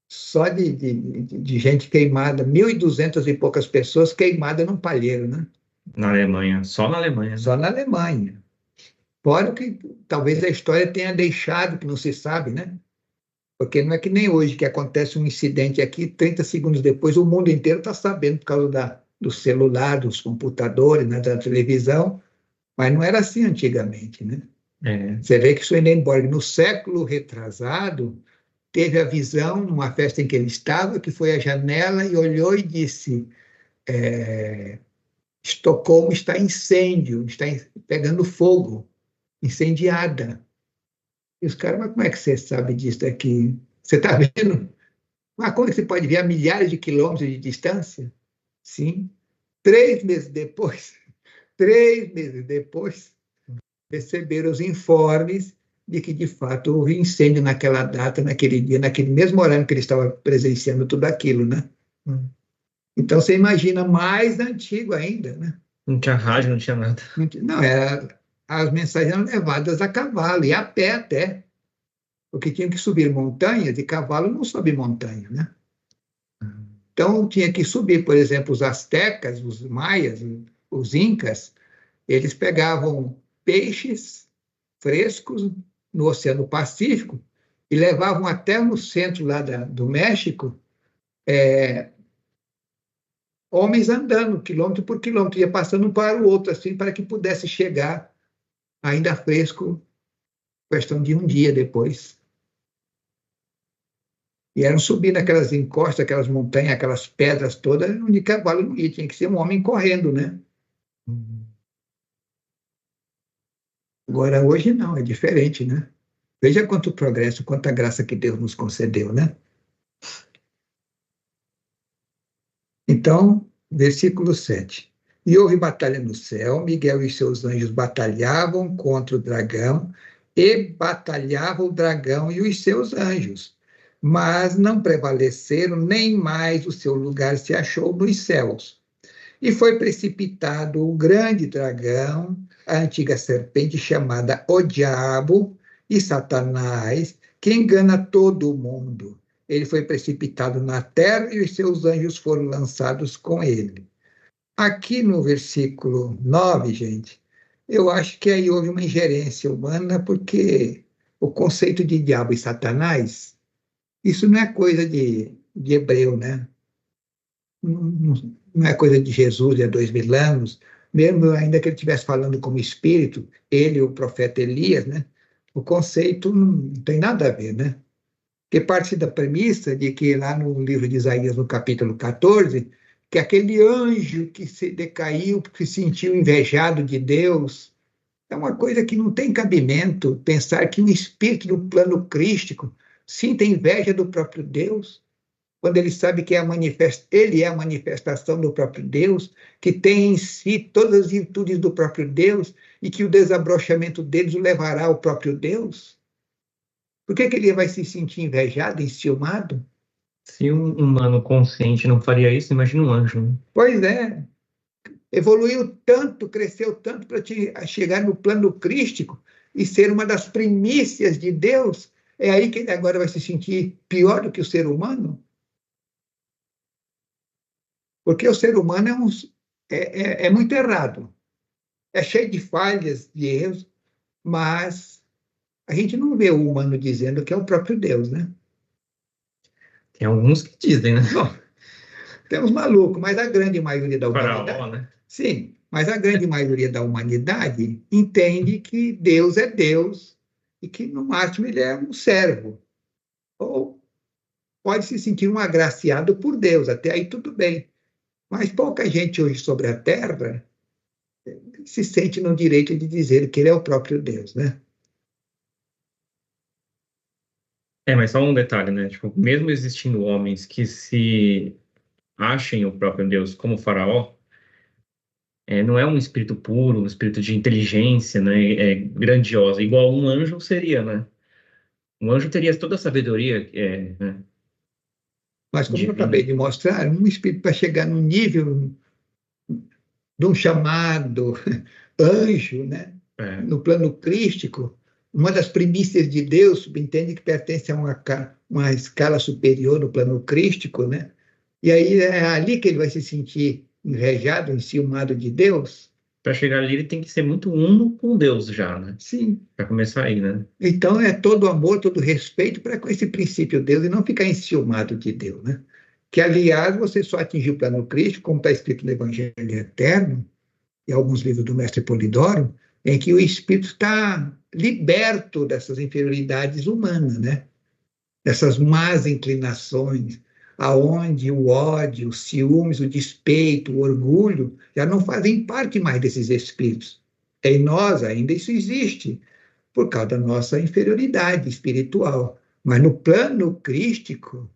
só de gente queimada, 1.200 e poucas pessoas queimadas num palheiro, né? Na Alemanha, só na Alemanha. Só na Alemanha. Fora o que talvez a história tenha deixado, que não se sabe, né? Porque não é que nem hoje, que acontece um incidente aqui, 30 segundos depois, o mundo inteiro está sabendo por causa do celular, dos computadores, né, da televisão, mas não era assim antigamente, né? Você vê que Swedenborg, no século retrasado, teve a visão, numa festa em que ele estava, que foi à janela e olhou e disse: Estocolmo está em incêndio, está pegando fogo, incendiada. E os caras, mas como é que você sabe disso aqui? Você está vendo? Mas como é que você pode ver a milhares de quilômetros de distância? Sim. 3 meses depois, receberam os informes de que, de fato, houve incêndio naquela data, naquele dia, naquele mesmo horário que ele estava presenciando tudo aquilo, né? Então, você imagina, mais antigo ainda, né? Não tinha rádio, não tinha nada. Não, as mensagens eram levadas a cavalo, e a pé até, porque tinham que subir montanhas, e cavalo não sobe montanha, né? Então, tinha que subir, por exemplo, os astecas, os maias, os incas, eles pegavam peixes frescos no Oceano Pacífico e levavam até no centro lá do México, homens andando quilômetro por quilômetro, ia passando um para o outro, assim, para que pudesse chegar ainda fresco, questão de um dia depois. E eram subindo aquelas encostas, aquelas montanhas, aquelas pedras todas, onde cavalo não ia, tinha que ser um homem correndo, né? Agora, hoje não, é diferente, né? Veja quanto progresso, quanta graça que Deus nos concedeu, né? Então, versículo 7. E houve batalha no céu, Miguel e seus anjos batalhavam contra o dragão, e batalhava o dragão e os seus anjos, mas não prevaleceram, nem mais o seu lugar se achou nos céus. E foi precipitado o grande dragão, a antiga serpente chamada o Diabo e Satanás, que engana todo o mundo. Ele foi precipitado na terra e os seus anjos foram lançados com ele. Aqui no versículo 9, gente, eu acho que aí houve uma ingerência humana, porque o conceito de diabo e Satanás, isso não é coisa de hebreu, né? Não é coisa de Jesus de há 2000 anos, mesmo ainda que ele estivesse falando como espírito, ele, o profeta Elias, né? O conceito não tem nada a ver, né? Porque parte da premissa de que lá no livro de Isaías, no capítulo 14, que aquele anjo que se decaiu, que se sentiu invejado de Deus, é uma coisa que não tem cabimento pensar que um espírito do plano crístico sinta inveja do próprio Deus, quando ele sabe que ele é a manifestação do próprio Deus, que tem em si todas as virtudes do próprio Deus, e que o desabrochamento deles o levará ao próprio Deus. Por que ele vai se sentir invejado, enciumado? Se um humano consciente não faria isso, imagina um anjo, né? Pois é. Evoluiu tanto, cresceu tanto para chegar no plano crístico e ser uma das primícias de Deus. É aí que ele agora vai se sentir pior do que o ser humano? Porque o ser humano é muito errado. É cheio de falhas, de erros, mas a gente não vê o humano dizendo que é o próprio Deus, né? Tem alguns que dizem, né? Bom, temos malucos, mas a grande maioria da humanidade... Faraó, né? Sim, mas a grande maioria da humanidade entende que Deus é Deus e que, no máximo, ele é um servo. Ou pode se sentir um agraciado por Deus, até aí tudo bem. Mas pouca gente hoje sobre a Terra se sente no direito de dizer que ele é o próprio Deus, né? Mas só um detalhe, né? Tipo, mesmo existindo homens que se achem o próprio Deus como Faraó, não é um espírito puro, um espírito de inteligência, né? Grandiosa, igual um anjo seria, né? Um anjo teria toda a sabedoria, né? Mas como eu Divina. acabei de mostrar, um espírito para chegar no nível de um chamado anjo, né? No plano crístico, uma das primícias de Deus, subentende que pertence a uma escala superior no plano crístico, né? E aí é ali que ele vai se sentir invejado, enciumado de Deus. Para chegar ali, ele tem que ser muito uno com Deus já, né? Sim. Para começar aí, né? Então é todo amor, todo respeito para com esse princípio de Deus e não ficar enciumado de Deus, né? Que, aliás, você só atingiu o plano crístico, como está escrito no Evangelho Eterno, e alguns livros do mestre Polidoro, em que o espírito está liberto dessas inferioridades humanas, né? Dessas más inclinações, aonde o ódio, os ciúmes, o despeito, o orgulho já não fazem parte mais desses espíritos. Em nós ainda isso existe, por causa da nossa inferioridade espiritual. Mas no plano crístico,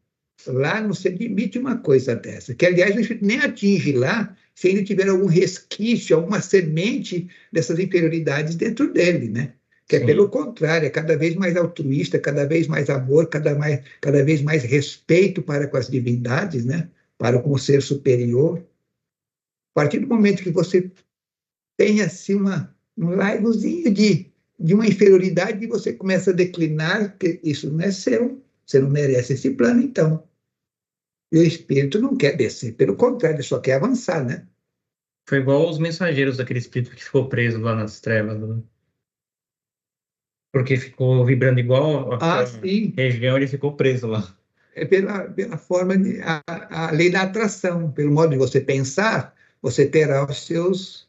lá não se admite uma coisa dessa, que, aliás, o espírito nem atinge lá se ainda tiver algum resquício, alguma semente dessas inferioridades dentro dele, né? Que é pelo contrário, é cada vez mais altruísta, cada vez mais amor, cada vez mais respeito para com as divindades, né? Para com o ser superior. A partir do momento que você tem assim um laivozinho de uma inferioridade, e você começa a declinar, que isso não é seu, você não merece esse plano, então. E o espírito não quer descer, pelo contrário, ele só quer avançar, né? Foi igual os mensageiros daquele espírito que ficou preso lá nas trevas, né? Porque ficou vibrando igual a região, ele ficou preso lá. É pela forma, a lei da atração, pelo modo de você pensar, você terá os seus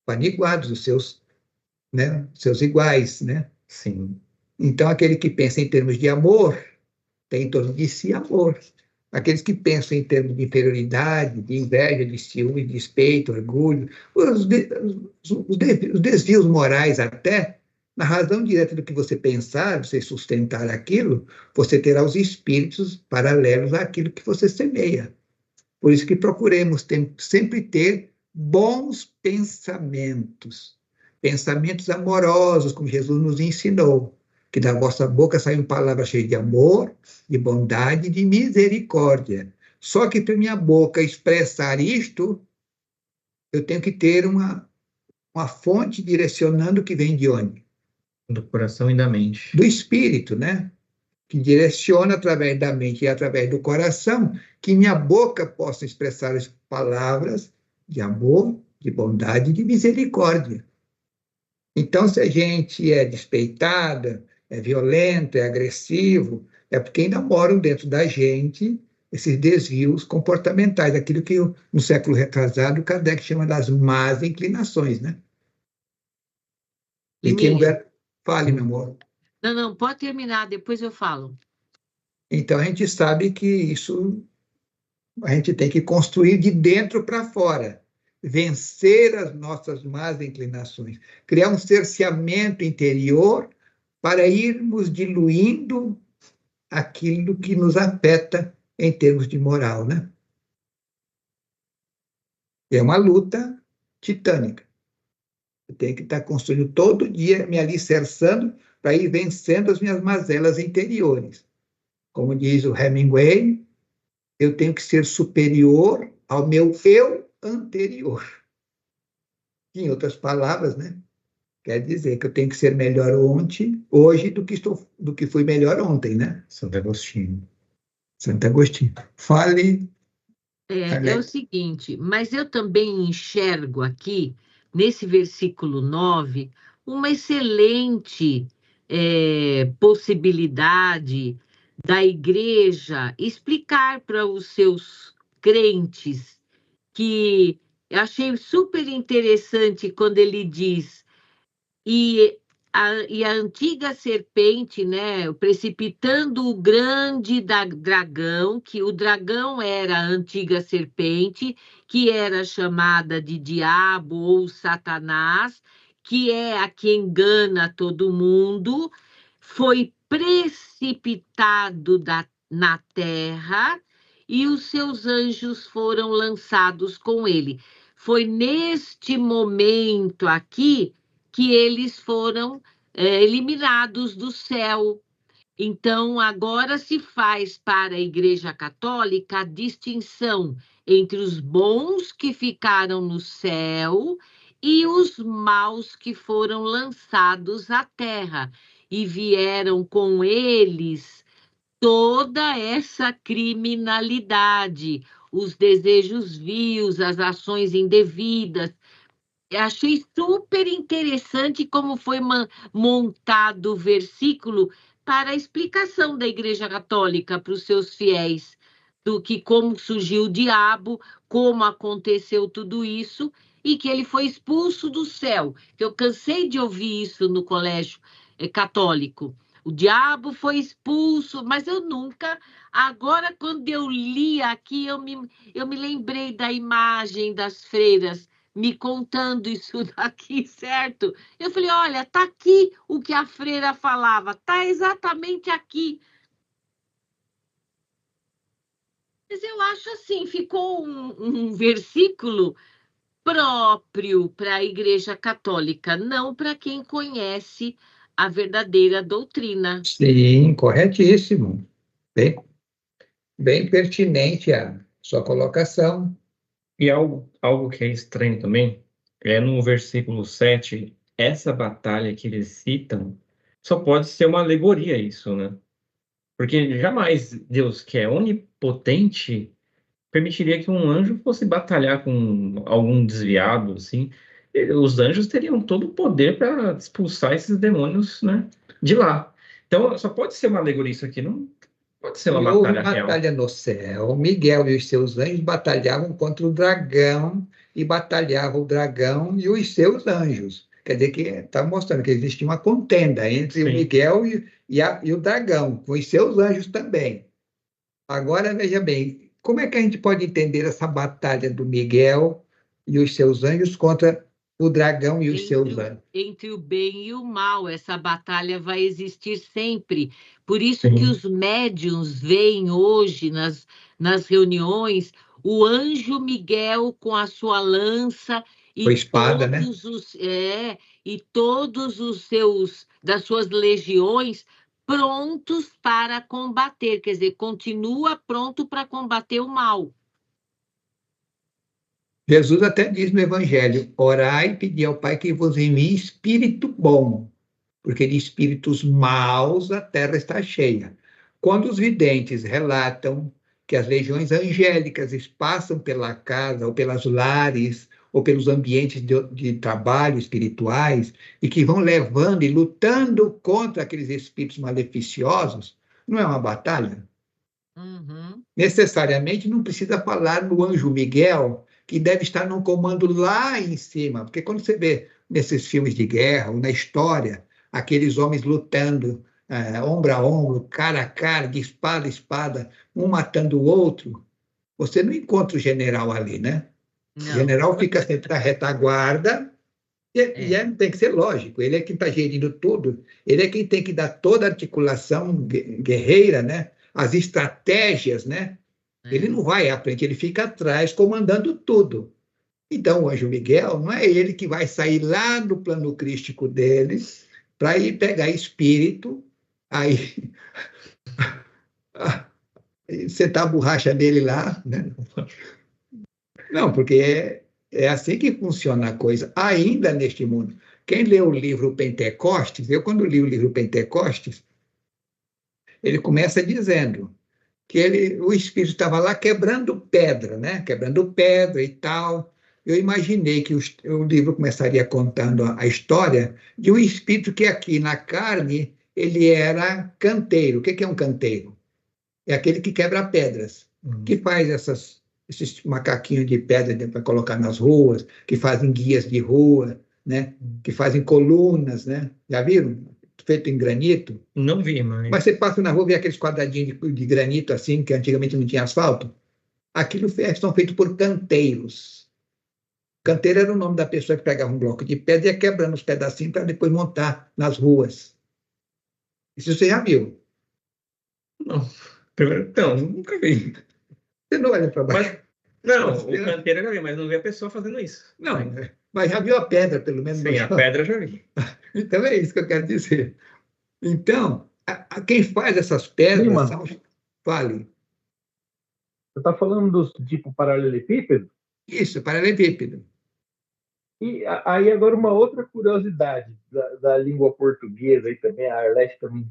paniguados, os seus, né, seus iguais, né? Sim. Então, aquele que pensa em termos de amor, tem em torno de si amor. Aqueles que pensam em termos de inferioridade, de inveja, de ciúme, de despeito, orgulho, os desvios morais até, na razão direta do que você pensar, você sustentar aquilo, você terá os espíritos paralelos àquilo que você semeia. Por isso que procuremos sempre ter bons pensamentos, pensamentos amorosos, como Jesus nos ensinou, que da vossa boca saiam palavras cheias de amor, de bondade e de misericórdia. Só que para minha boca expressar isto, eu tenho que ter uma fonte direcionando que vem de onde? Do coração e da mente. Do espírito, né? Que direciona através da mente e através do coração, que minha boca possa expressar as palavras de amor, de bondade e de misericórdia. Então, se a gente é despeitada, é violento, é agressivo, é porque ainda moram dentro da gente esses desvios comportamentais, aquilo que no século retrasado Kardec chama das más inclinações, né? E quem houver... Fale, meu amor. Não, pode terminar, depois eu falo. Então, a gente sabe que isso a gente tem que construir de dentro para fora, vencer as nossas más inclinações, criar um cerceamento interior para irmos diluindo aquilo que nos afeta em termos de moral, né? É uma luta titânica. Eu tenho que estar construindo todo dia, me alicerçando para ir vencendo as minhas mazelas interiores. Como diz o Hemingway, eu tenho que ser superior ao meu eu anterior. Em outras palavras, né? Quer dizer que eu tenho que ser melhor hoje do que fui melhor ontem, né? Santo Agostinho. Santo Agostinho. Fale. É o seguinte, mas eu também enxergo aqui, nesse versículo 9, uma excelente possibilidade da igreja explicar para os seus crentes, que eu achei super interessante quando ele diz, e e a antiga serpente, né, precipitando o grande dragão, que o dragão era a antiga serpente, que era chamada de diabo ou Satanás, que é a que engana todo mundo, foi precipitado na terra e os seus anjos foram lançados com ele. Foi neste momento aqui que eles foram eliminados do céu. Então, agora se faz para a Igreja Católica a distinção entre os bons que ficaram no céu e os maus que foram lançados à terra. E vieram com eles toda essa criminalidade, os desejos vios, as ações indevidas. Eu achei super interessante como foi montado o versículo para a explicação da Igreja Católica para os seus fiéis, do que como surgiu o diabo, como aconteceu tudo isso, e que ele foi expulso do céu. Eu cansei de ouvir isso no colégio católico. O diabo foi expulso, mas eu nunca... Agora, quando eu li aqui, eu me lembrei da imagem das freiras me contando isso daqui, certo? Eu falei, olha, tá aqui o que a freira falava, tá exatamente aqui. Mas eu acho assim, ficou um versículo próprio para a Igreja Católica, não para quem conhece a verdadeira doutrina. Sim, corretíssimo. Bem pertinente a sua colocação. E algo que é estranho também, é no versículo 7, essa batalha que eles citam, só pode ser uma alegoria isso, né? Porque jamais Deus, que é onipotente, permitiria que um anjo fosse batalhar com algum desviado, assim. Os anjos teriam todo o poder para expulsar esses demônios, né, de lá. Então, só pode ser uma alegoria isso aqui, não pode ser uma E houve batalha real. batalha no céu. Miguel e os seus anjos batalhavam contra o dragão, e batalhava o dragão e os seus anjos. Quer dizer que está mostrando que existia uma contenda entre Sim. o Miguel e o dragão, com os seus anjos também. Agora, veja bem, como é que a gente pode entender essa batalha do Miguel e os seus anjos contra o dragão e os seus anjos? Entre o bem e o mal, essa batalha vai existir sempre. Por isso que os médiuns veem hoje nas reuniões o anjo Miguel com a sua lança e Com a espada, né? E todos os seus das suas legiões prontos para combater, quer dizer, continua pronto para combater o mal. Jesus até diz no Evangelho: orai e pedi ao Pai que vos envie espírito bom, porque de espíritos maus a terra está cheia. Quando os videntes relatam que as legiões angélicas passam pela casa, ou pelas lares, ou pelos ambientes de trabalho espirituais, e que vão levando e lutando contra aqueles espíritos maleficiosos, não é uma batalha? Uhum. Necessariamente não precisa falar no anjo Miguel, que deve estar num comando lá em cima, porque quando você vê nesses filmes de guerra, ou na história, aqueles homens lutando ombro a ombro, cara a cara, de espada a espada, um matando o outro, você não encontra o general ali, né? Não. O general fica sempre na retaguarda, tem que ser lógico, ele é quem está gerindo tudo, ele é quem tem que dar toda a articulação guerreira, né? As estratégias, né? Ele não vai à frente, ele fica atrás comandando tudo. Então, o anjo Miguel não é ele que vai sair lá no plano crístico dele para ir pegar espírito, aí sentar a borracha dele lá, né? Não, porque é assim que funciona a coisa, ainda neste mundo. Quem lê o livro Pentecostes, eu quando li o livro Pentecostes, ele começa dizendo que o Espírito estava lá quebrando pedra, né? Quebrando pedra e tal. Eu imaginei que o livro começaria contando a história de um Espírito que aqui na carne, ele era canteiro. O que é um canteiro? É aquele que quebra pedras, que faz esses macaquinhos de pedra para colocar nas ruas, que fazem guias de rua. né? Que fazem colunas, né? Já viram? Feito em granito. Não vi, mas... Mas você passa na rua e vê aqueles quadradinhos de granito assim, que antigamente não tinha asfalto. Aquilo são feitos por canteiros. Canteiro era o nome da pessoa que pegava um bloco de pedra e ia quebrando os pedacinhos para depois montar nas ruas. Isso você já viu? Não. Primeiro, não, nunca vi. Você não olha para baixo. Não, o canteiro eu já vi, mas não vi a pessoa fazendo isso. Não, mas já viu a pedra, pelo menos. Sim, a pedra eu já vi. Então é isso que eu quero dizer. Então, quem faz essas pedras são... Fale. Você está falando dos tipo paralelepípedo? Isso, paralelepípedo. E aí agora uma outra curiosidade da língua portuguesa, aí também, a Arlete também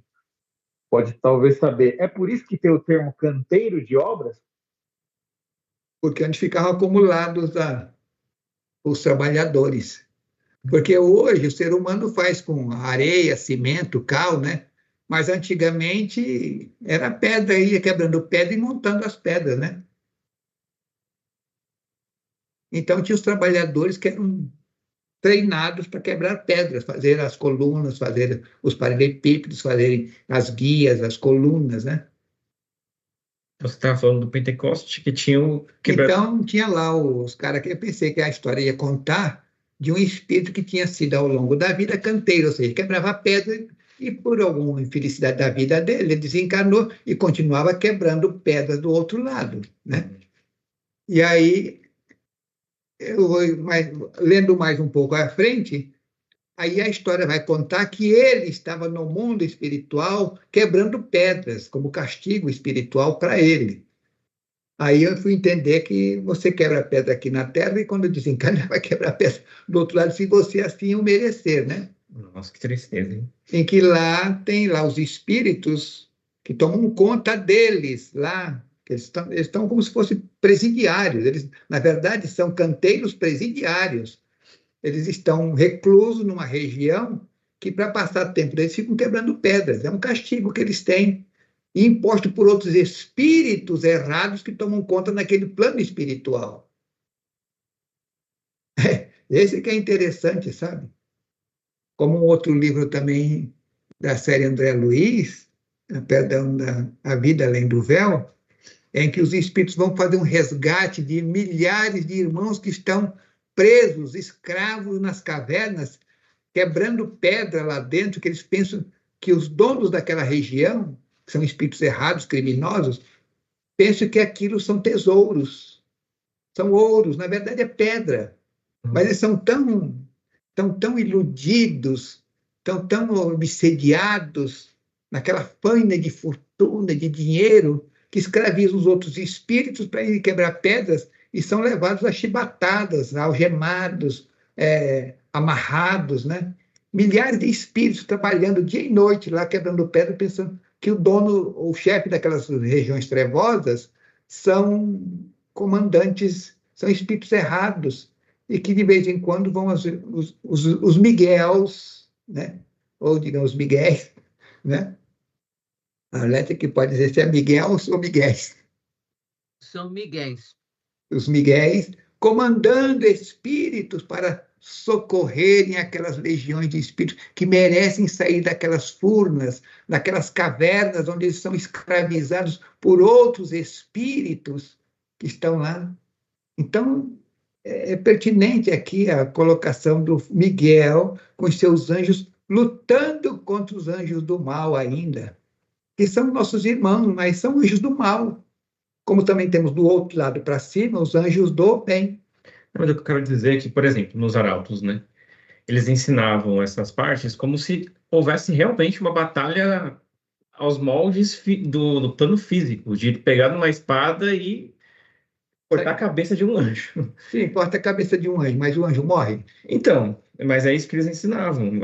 pode talvez saber. É por isso que tem o termo canteiro de obras? Porque onde ficavam acumulados os trabalhadores. Porque hoje o ser humano faz com areia, cimento, cal, né? Mas antigamente era pedra, ia quebrando pedra e montando as pedras, né? Então tinha os trabalhadores que eram treinados para quebrar pedras, fazer as colunas, fazer os paralelepípedos, fazerem as guias, as colunas, né? Você estava falando do Pentecoste, que tinha o Então tinha lá os caras que eu pensei que a história ia contar de um espírito que tinha sido ao longo da vida canteiro, ou seja, quebrava pedra e por alguma infelicidade da vida dele, ele desencarnou e continuava quebrando pedras do outro lado, né? E aí, lendo mais um pouco à frente, aí a história vai contar que ele estava no mundo espiritual quebrando pedras, como castigo espiritual para ele. Aí eu fui entender que você quebra pedra aqui na Terra e quando desencarna vai quebrar pedra do outro lado, se você assim o merecer, né? Nossa, que tristeza, hein? Em que lá tem lá os espíritos que tomam conta deles lá, que eles estão como se fossem presidiários. Eles, na verdade, são canteiros presidiários. Eles estão reclusos numa região que, para passar tempo deles, ficam quebrando pedras. É um castigo que eles têm, imposto por outros espíritos errados que tomam conta naquele plano espiritual. Esse que é interessante, sabe? Como um outro livro também da série André Luiz, perdão, A Vida Além do Véu, em que os espíritos vão fazer um resgate de milhares de irmãos que estão presos, escravos nas cavernas, quebrando pedra lá dentro, que eles pensam que os donos daquela região, que são espíritos errados, criminosos, pensam que aquilo são tesouros, são ouros, na verdade é pedra. Mas eles são tão iludidos, tão obsediados naquela faina de fortuna, de dinheiro, que escravizam os outros espíritos para irem quebrar pedras e são levados a chibatadas, algemados, amarrados, né? Milhares de espíritos trabalhando dia e noite lá, quebrando pedra, pensando que o dono, o chefe daquelas regiões trevosas são comandantes, são espíritos errados, e que de vez em quando vão os miguéus, né? Ou digamos miguéis, né? A letra que pode dizer se é Miguel ou miguéis. São miguéis. Os miguéis comandando espíritos para socorrerem aquelas legiões de espíritos que merecem sair daquelas furnas, daquelas cavernas onde eles são escravizados por outros espíritos que estão lá. Então, é pertinente aqui a colocação do Miguel com os seus anjos lutando contra os anjos do mal ainda, que são nossos irmãos, mas são anjos do mal. Como também temos do outro lado para cima os anjos do bem. Mas o que eu quero dizer é que, por exemplo, nos arautos, né? Eles ensinavam essas partes como se houvesse realmente uma batalha aos moldes do plano físico, de pegar numa espada e cortar a cabeça de um anjo. Sim, corta a cabeça de um anjo, mas o anjo morre. Então, mas é isso que eles ensinavam.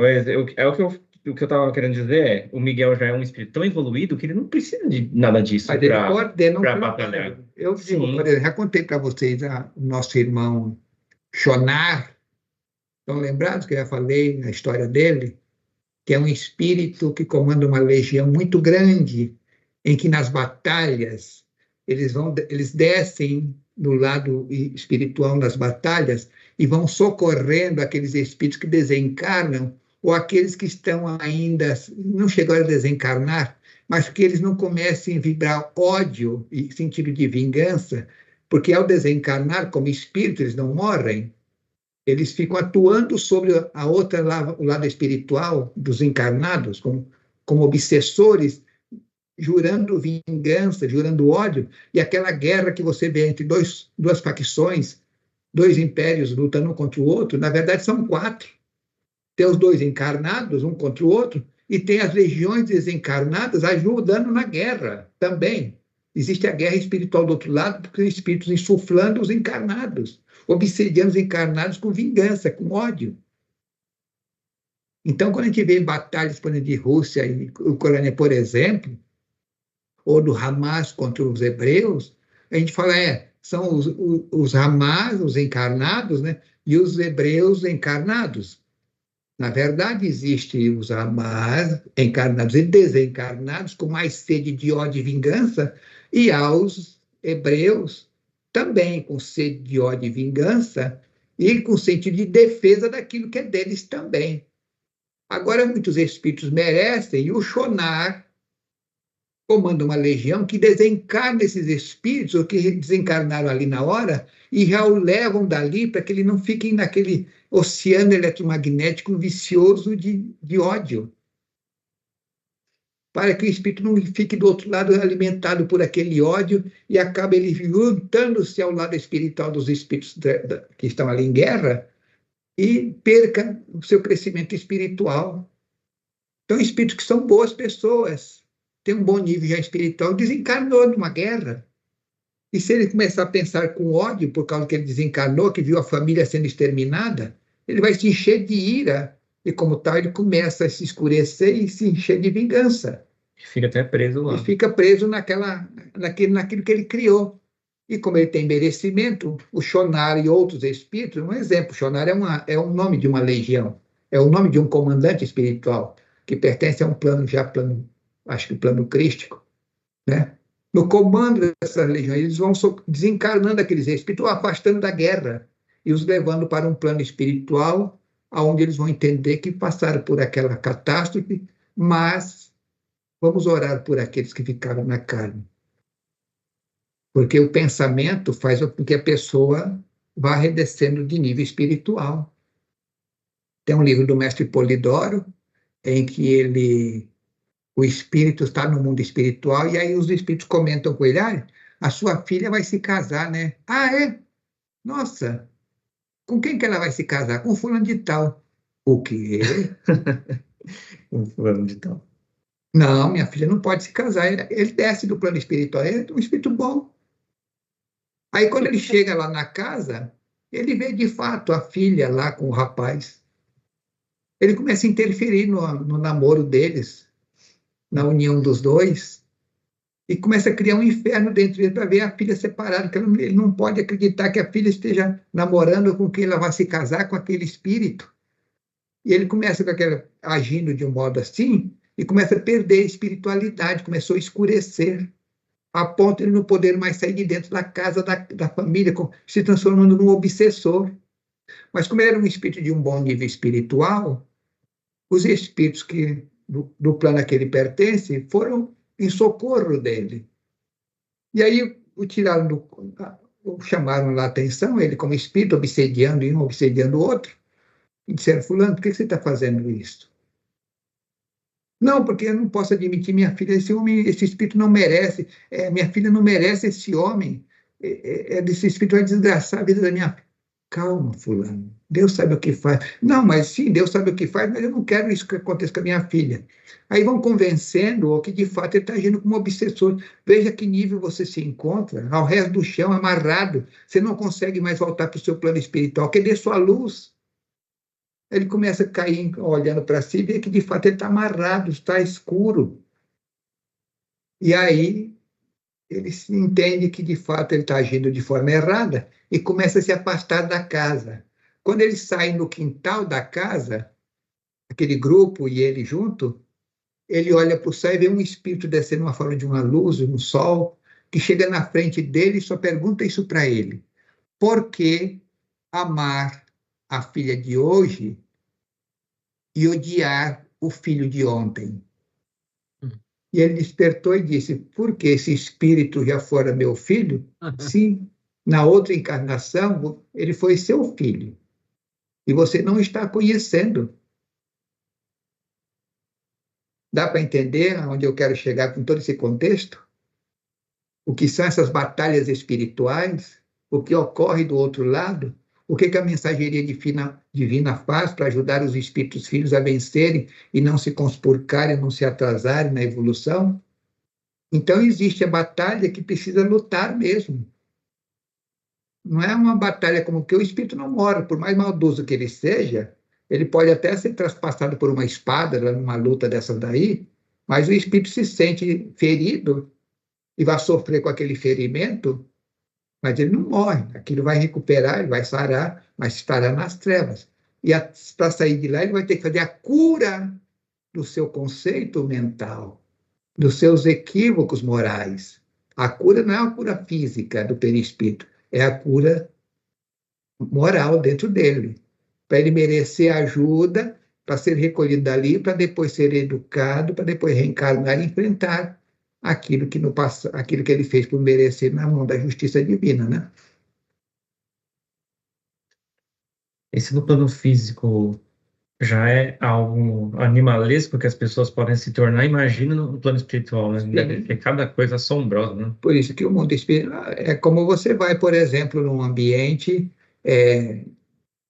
O que eu estava querendo dizer é, o Miguel já é um espírito tão evoluído que ele não precisa de nada disso para batalhar. Eu digo, por exemplo, já contei para vocês o nosso irmão Shonar, estão lembrados que eu já falei na história dele? Que é um espírito que comanda uma legião muito grande, em que nas batalhas eles descem no lado espiritual nas batalhas e vão socorrendo aqueles espíritos que desencarnam ou aqueles que estão ainda, não chegaram a desencarnar, mas que eles não comecem a vibrar ódio e sentido de vingança, porque ao desencarnar como espírito, eles não morrem, eles ficam atuando sobre a outra, o lado espiritual dos encarnados, como obsessores, jurando vingança, jurando ódio, e aquela guerra que você vê entre duas facções, dois impérios lutando um contra o outro, na verdade são 4. Tem os 2 encarnados, um contra o outro, e tem as legiões desencarnadas ajudando na guerra também. Existe a guerra espiritual do outro lado, porque os espíritos insuflando os encarnados, obsediando os encarnados com vingança, com ódio. Então, quando a gente vê batalhas, por exemplo, de Rússia e Ucrânia, por exemplo, ou do Hamas contra os hebreus, a gente fala, são os Hamas, os encarnados, né, e os hebreus encarnados. Na verdade, existem os Hamas encarnados e desencarnados com mais sede de ódio e vingança, e aos hebreus também com sede de ódio e vingança e com sentido de defesa daquilo que é deles também. Agora, muitos espíritos merecem, e o Shonar comanda uma legião que desencarna esses espíritos, ou que desencarnaram ali na hora, e já o levam dali para que ele não fiquem naquele oceano eletromagnético vicioso de ódio. Para que o espírito não fique do outro lado alimentado por aquele ódio e acabe ele juntando-se ao lado espiritual dos espíritos que estão ali em guerra e perca o seu crescimento espiritual. Então, espíritos que são boas pessoas, têm um bom nível já espiritual, desencarnou numa guerra. E se ele começar a pensar com ódio por causa que ele desencarnou, que viu a família sendo exterminada, ele vai se encher de ira. E como tal, ele começa a se escurecer e se encher de vingança. Fica até preso lá. E fica preso naquilo que ele criou. E como ele tem merecimento, o Shonar e outros espíritos, um exemplo, Shonar é um nome de uma legião, é o nome de um comandante espiritual, que pertence a um plano, acho que plano crístico, né? No comando dessas legiões, eles vão desencarnando aqueles espíritos, afastando da guerra, e os levando para um plano espiritual, onde eles vão entender que passaram por aquela catástrofe, mas vamos orar por aqueles que ficaram na carne. Porque o pensamento faz com que a pessoa vá redescendo de nível espiritual. Tem um livro do mestre Polidoro, em que o espírito está no mundo espiritual, e aí os espíritos comentam com ele, a sua filha vai se casar, né? Ah, é? Nossa! Com quem que ela vai se casar? Com fulano de tal. O quê? Com fulano de tal. Não, minha filha não pode se casar. Ele desce do plano espiritual, ele é um espírito bom. Aí, quando ele chega lá na casa, ele vê de fato a filha lá com o rapaz. Ele começa a interferir no namoro deles, na união dos dois, e começa a criar um inferno dentro dele para ver a filha separada, porque ele não pode acreditar que a filha esteja namorando com quem ela vai se casar, com aquele espírito. E ele começa agindo de um modo assim, e começa a perder a espiritualidade, começou a escurecer, a ponto de ele não poder mais sair de dentro da casa da família, se transformando num obsessor. Mas como ele era um espírito de um bom nível espiritual, os espíritos do plano a que ele pertence foram em socorro dele. E aí chamaram lá a atenção, ele como espírito, obsediando um, obsediando o outro, e disseram, fulano, por que você está fazendo isso? Não, porque eu não posso admitir minha filha, esse espírito não merece, minha filha não merece esse homem, esse espírito vai desgraçar a vida da minha filha. Calma, fulano, Deus sabe o que faz. Não, mas sim, Deus sabe o que faz, mas eu não quero isso que aconteça com a minha filha. Aí vão convencendo que, de fato, ele está agindo como obsessor. Veja que nível você se encontra, ao resto do chão, amarrado. Você não consegue mais voltar para o seu plano espiritual, que dê sua luz. Ele começa a cair, olhando para si, e vê que, de fato, ele está amarrado, está escuro. E aí ele se entende que, de fato, ele está agindo de forma errada e começa a se afastar da casa. Quando eles saem no quintal da casa, aquele grupo e ele junto, ele olha para o céu e vê um espírito descendo uma forma de uma luz, um sol, que chega na frente dele e só pergunta isso para ele: por que amar a filha de hoje e odiar o filho de ontem? E ele despertou e disse: porque esse espírito já fora meu filho, sim, na outra encarnação ele foi seu filho. E você não está conhecendo. Dá para entender aonde eu quero chegar com todo esse contexto? O que são essas batalhas espirituais? O que ocorre do outro lado? O que a mensageria divina faz para ajudar os espíritos filhos a vencerem e não se conspurcarem, não se atrasarem na evolução? Então, existe a batalha que precisa lutar mesmo. Não é uma batalha como que o espírito não morre, por mais maldoso que ele seja, ele pode até ser traspassado por uma espada numa luta dessa daí, mas o espírito se sente ferido e vai sofrer com aquele ferimento, mas ele não morre. Aquilo vai recuperar, ele vai sarar, mas estará nas trevas. E para sair de lá, ele vai ter que fazer a cura do seu conceito mental, dos seus equívocos morais. A cura não é uma cura física do perispírito, é a cura moral dentro dele, para ele merecer ajuda, para ser recolhido dali, para depois ser educado, para depois reencarnar e enfrentar aquilo que no passado, aquilo que ele fez por merecer na mão da justiça divina, né? Esse no plano físico já é algo animalesco que as pessoas podem se tornar, imagina no plano espiritual, né? Deve ter cada coisa assombrosa, né? Por isso que o mundo espiritual é como você vai, por exemplo, num ambiente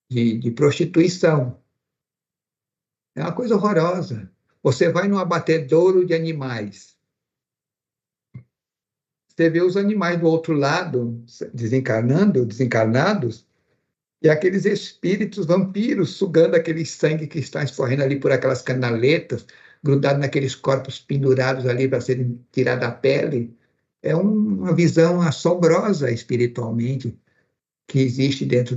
de prostituição. É uma coisa horrorosa. Você vai num abatedouro de animais. Você vê os animais do outro lado, desencarnados, e aqueles espíritos vampiros sugando aquele sangue que está escorrendo ali por aquelas canaletas, grudado naqueles corpos pendurados ali para serem tirados da pele. É uma visão assombrosa espiritualmente que existe dentro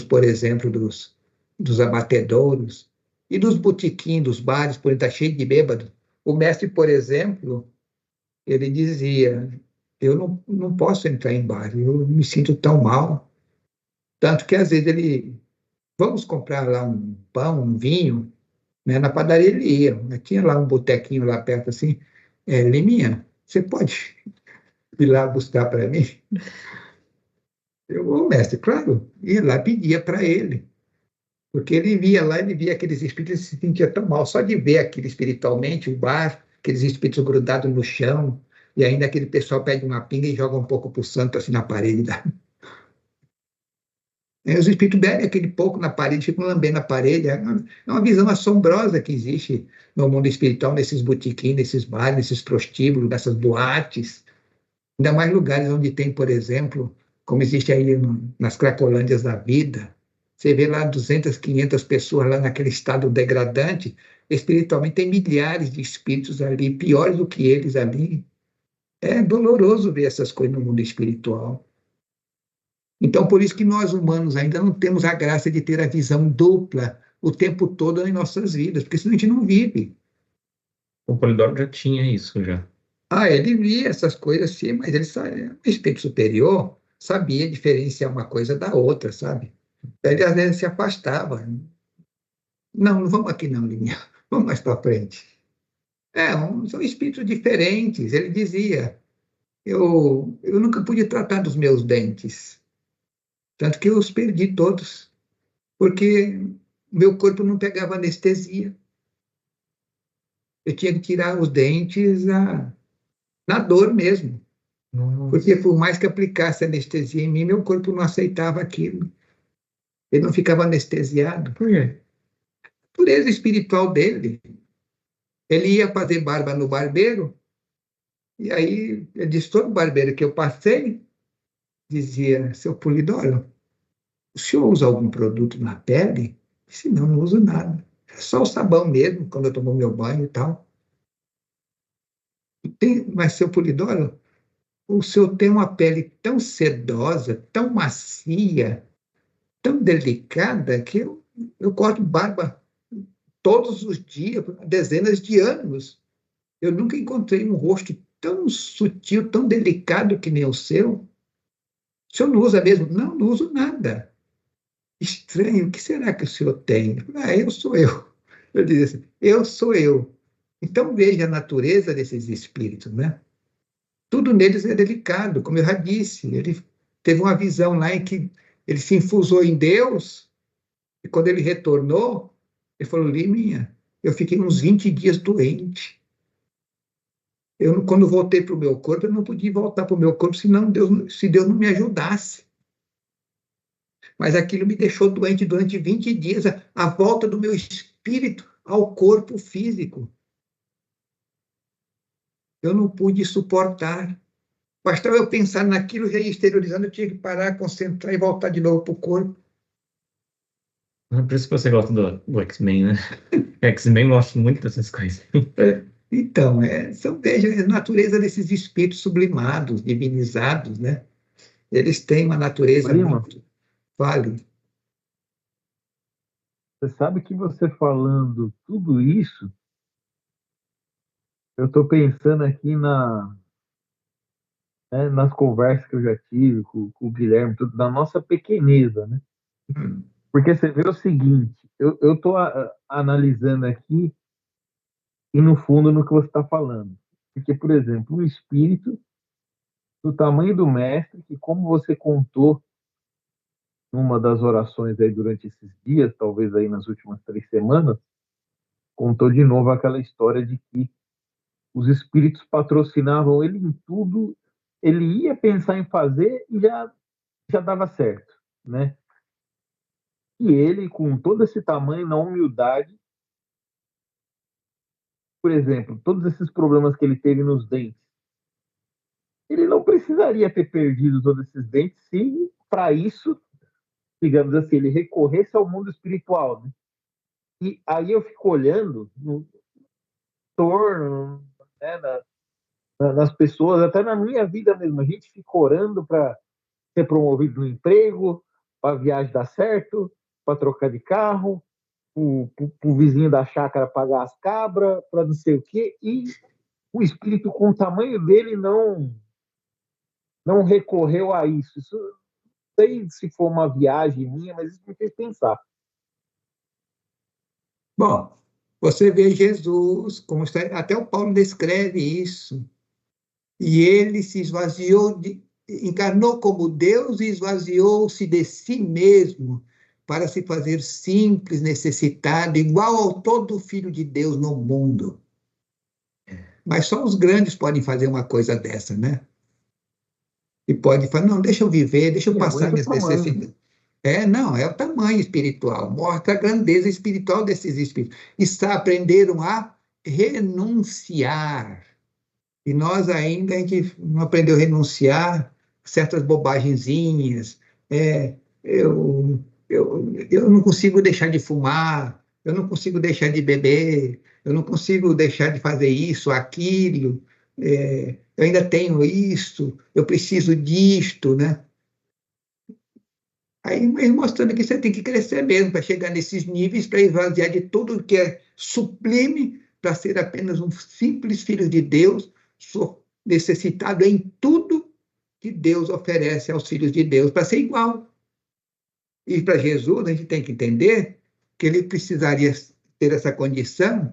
por exemplo, dos abatedouros e dos botequins, dos bares, por estar cheio de bêbado. O mestre, por exemplo, ele dizia: eu não posso entrar em bar, eu me sinto tão mal. Tanto que, às vezes, vamos comprar lá um pão, um vinho, né? Na padaria ele ia, tinha lá um botequinho lá perto, assim, Liminha, você pode ir lá buscar para mim? O mestre, claro, ia lá, pedia para ele, porque ele via lá, ele via aqueles espíritos e se sentia tão mal, só de ver aquilo espiritualmente, o bar, aqueles espíritos grudados no chão, e ainda aquele pessoal pede uma pinga e joga um pouco para o santo, assim, na parede. Os espíritos bebem aquele pouco na parede, ficam lambendo a parede. É uma visão assombrosa que existe no mundo espiritual, nesses botequins, nesses bares, nesses prostíbulos, nessas boates. Ainda mais lugares onde tem, por exemplo, como existe aí nas Cracolândias da vida, você vê lá 200, 500 pessoas lá naquele estado degradante, espiritualmente tem milhares de espíritos ali, piores do que eles ali. É doloroso ver essas coisas no mundo espiritual. Então, por isso que nós humanos ainda não temos a graça de ter a visão dupla o tempo todo em nossas vidas, porque senão a gente não vive. O Polidoro já tinha isso, já. Ele via essas coisas, sim, mas ele, o espírito superior, sabia diferenciar uma coisa da outra, sabe? Ele, às vezes, se afastava. Não vamos aqui não, Liminha. Vamos mais para frente. São espíritos diferentes. Ele dizia, eu nunca pude tratar dos meus dentes. Tanto que eu os perdi todos, porque meu corpo não pegava anestesia. Eu tinha que tirar os dentes na dor mesmo. Nossa. Porque por mais que aplicasse anestesia em mim, meu corpo não aceitava aquilo. Ele não ficava anestesiado. Por quê? Pureza espiritual dele. Ele ia fazer barba no barbeiro, e aí ele disse, todo barbeiro que eu passei, dizia, seu Polidoro, o senhor usa algum produto na pele? Se não uso nada. É só o sabão mesmo, quando eu tomo meu banho e tal. Mas, seu Polidoro, o senhor tem uma pele tão sedosa, tão macia, tão delicada, que eu corto barba todos os dias, dezenas de anos. Eu nunca encontrei um rosto tão sutil, tão delicado que nem o seu. O senhor não usa mesmo? Não, não uso nada. Estranho, o que será que o senhor tem? Eu sou eu. Eu dizia assim, eu sou eu. Então veja a natureza desses espíritos, né? Tudo neles é delicado, como eu já disse. Ele teve uma visão lá em que ele se infusou em Deus, e quando ele retornou, ele falou, Liminha, eu fiquei uns 20 dias doente. Quando voltei para o meu corpo, eu não podia voltar para o meu corpo se Deus não me ajudasse. Mas aquilo me deixou doente durante 20 dias, a volta do meu espírito ao corpo físico. Eu não pude suportar. Bastava eu pensar naquilo, já ia exteriorizando, eu tinha que parar, concentrar e voltar de novo para o corpo. Por isso que você gosta do X-Men, né? X-Men mostra muito dessas coisas. Então, veja a natureza desses espíritos sublimados, divinizados, né? Eles têm uma natureza muito... Vale. Você sabe que você falando tudo isso, eu estou pensando aqui nas conversas que eu já tive com o Guilherme, tudo, da nossa pequeneza, né? Porque você vê o seguinte, eu estou analisando aqui e no fundo no que você está falando. Porque, por exemplo, um espírito do tamanho do mestre, que como você contou numa das orações aí durante esses dias, talvez aí nas últimas 3 semanas, contou de novo aquela história de que os espíritos patrocinavam ele em tudo, ele ia pensar em fazer e já dava certo, né? E ele, com todo esse tamanho, na humildade, por exemplo, todos esses problemas que ele teve nos dentes, ele não precisaria ter perdido todos esses dentes se, para isso, digamos assim, ele recorresse ao mundo espiritual, né? E aí eu fico olhando no torno, né, nas pessoas, até na minha vida mesmo, a gente fica orando para ser promovido no emprego, para a viagem dar certo, para trocar de carro, para o vizinho da chácara pagar as cabras, para não sei o quê, e o espírito com o tamanho dele não recorreu a isso. Isso não sei se for uma viagem minha, mas isso me fez pensar. Bom, você vê Jesus, como até o Paulo descreve isso, e ele se esvaziou, encarnou como Deus e esvaziou-se de si mesmo para se fazer simples, necessitado, igual ao todo filho de Deus no mundo. Mas só os grandes podem fazer uma coisa dessa, né? E pode falar, não, deixa eu viver, deixa eu passar minhas necessidades. Não, é o tamanho espiritual, mostra a grandeza espiritual desses espíritos. Aprenderam a renunciar. E nós ainda, a gente não aprendeu a renunciar a certas bobagenzinhas. Eu não consigo deixar de fumar, eu não consigo deixar de beber, eu não consigo deixar de fazer isso, aquilo, eu ainda tenho isso, eu preciso disto, né? Aí mostrando que você tem que crescer mesmo para chegar nesses níveis, para esvaziar de tudo que é sublime, para ser apenas um simples filho de Deus, necessitado em tudo que Deus oferece aos filhos de Deus, para ser igual. E para Jesus, a gente tem que entender que ele precisaria ter essa condição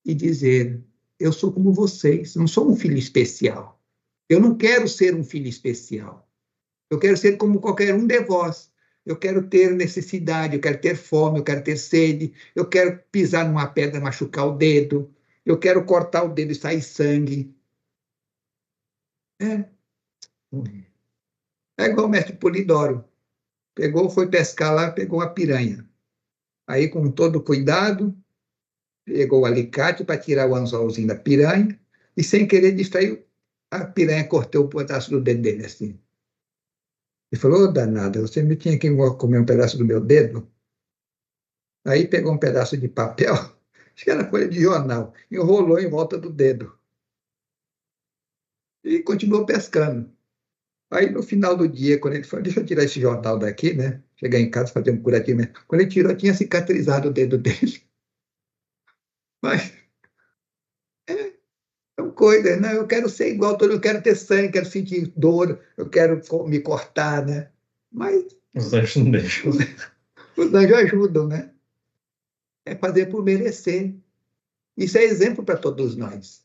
e dizer, eu sou como vocês, não sou um filho especial. Eu não quero ser um filho especial. Eu quero ser como qualquer um de vós. Eu quero ter necessidade, eu quero ter fome, eu quero ter sede, eu quero pisar numa pedra e machucar o dedo, eu quero cortar o dedo e sair sangue. É igual o mestre Polidoro. Foi pescar lá, pegou uma piranha. Aí, com todo cuidado, pegou o alicate para tirar o anzolzinho da piranha e, sem querer distrair, a piranha cortou um pedaço do dedo dele, assim. Ele falou, oh, danada, você me tinha que comer um pedaço do meu dedo? Aí pegou um pedaço de papel, acho que era folha de jornal, enrolou em volta do dedo. E continuou pescando. Aí, no final do dia, quando ele falou, deixa eu tirar esse jornal daqui, né? Chegar em casa, fazer um curativo. Quando ele tirou, tinha cicatrizado o dedo dele. Mas, São coisas, né? Eu quero ser igual, eu quero ter sangue, quero sentir dor, eu quero me cortar, né? Mas os anjos não deixam. Os anjos ajudam, né? É fazer por merecer. Isso é exemplo para todos nós.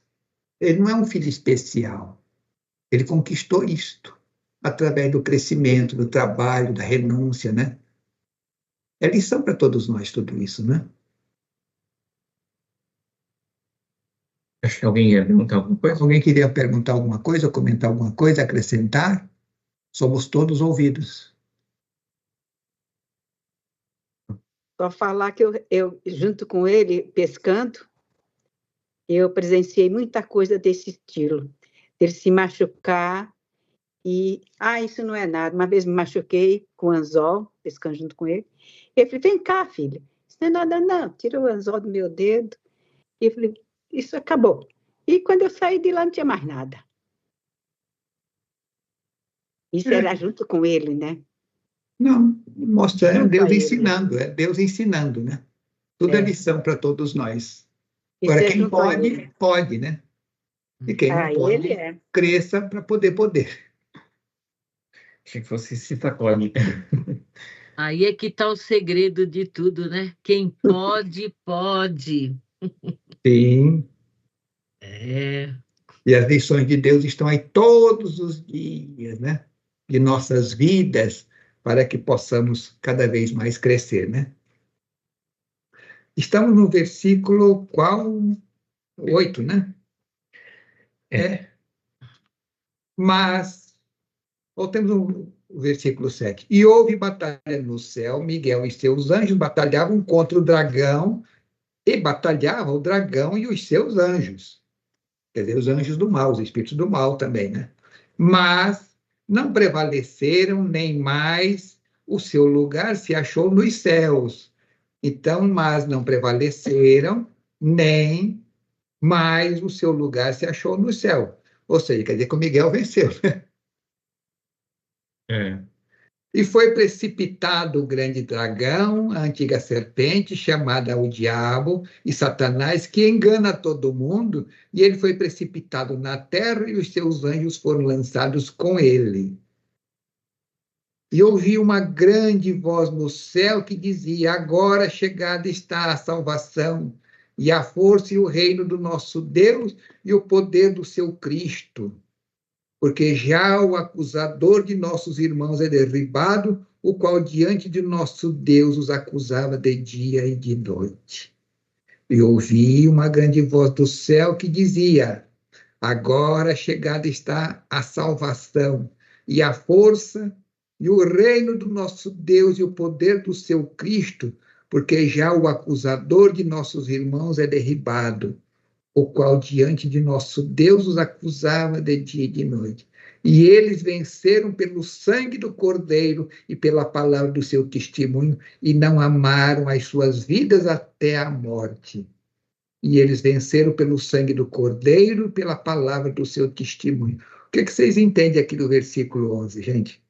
Ele não é um filho especial. Ele conquistou isto através do crescimento, do trabalho, da renúncia, né? É lição para todos nós tudo isso, né? Acho que alguém ia perguntar alguma coisa. Alguém queria perguntar alguma coisa, comentar alguma coisa, acrescentar? Somos todos ouvidos. Só falar que eu, junto com ele, pescando, eu presenciei muita coisa desse estilo. Ele se machucar e... isso não é nada. Uma vez me machuquei com anzol, pescando junto com ele. Eu falei, vem cá, filha. Isso não é nada, não. Tira o anzol do meu dedo. E eu falei, isso acabou. E quando eu saí de lá, não tinha mais nada. Isso era junto com ele, né? Não, mostra, é Deus ele. ensinando, é Deus ensinando, né? Tudo é lição para todos nós. Isso Agora, quem pode, pode, né? E quem não pode, cresça para poder. Achei que fosse citacone. Aí é que está o segredo de tudo, né? Quem pode, pode. Sim. É. E as lições de Deus estão aí todos os dias, né? De nossas vidas, para que possamos cada vez mais crescer, né? Estamos no versículo qual? 8, né? Mas, voltemos no versículo 7. E houve batalha no céu, Miguel e seus anjos batalhavam contra o dragão, e batalhava o dragão e os seus anjos. Quer dizer, os anjos do mal, os espíritos do mal também, né? Mas não prevaleceram, nem mais o seu lugar se achou nos céus. Então, mas não prevaleceram, nem mais o seu lugar se achou no céu. Ou seja, quer dizer que o Miguel venceu. E foi precipitado o grande dragão, a antiga serpente, chamada o diabo e Satanás, que engana todo mundo, e ele foi precipitado na terra e os seus anjos foram lançados com ele. E ouvi uma grande voz no céu que dizia: agora chegada está a salvação, e a força e o reino do nosso Deus e o poder do seu Cristo. Porque já o acusador de nossos irmãos é derribado, o qual diante de nosso Deus os acusava de dia e de noite. E ouvi uma grande voz do céu que dizia: agora chegada está a salvação, e a força, e o reino do nosso Deus e o poder do seu Cristo, porque já o acusador de nossos irmãos é derribado, o qual diante de nosso Deus os acusava de dia e de noite. E eles venceram pelo sangue do Cordeiro e pela palavra do seu testemunho, e não amaram as suas vidas até a morte. E eles venceram pelo sangue do Cordeiro e pela palavra do seu testemunho. O que vocês entendem aqui do versículo 11, gente?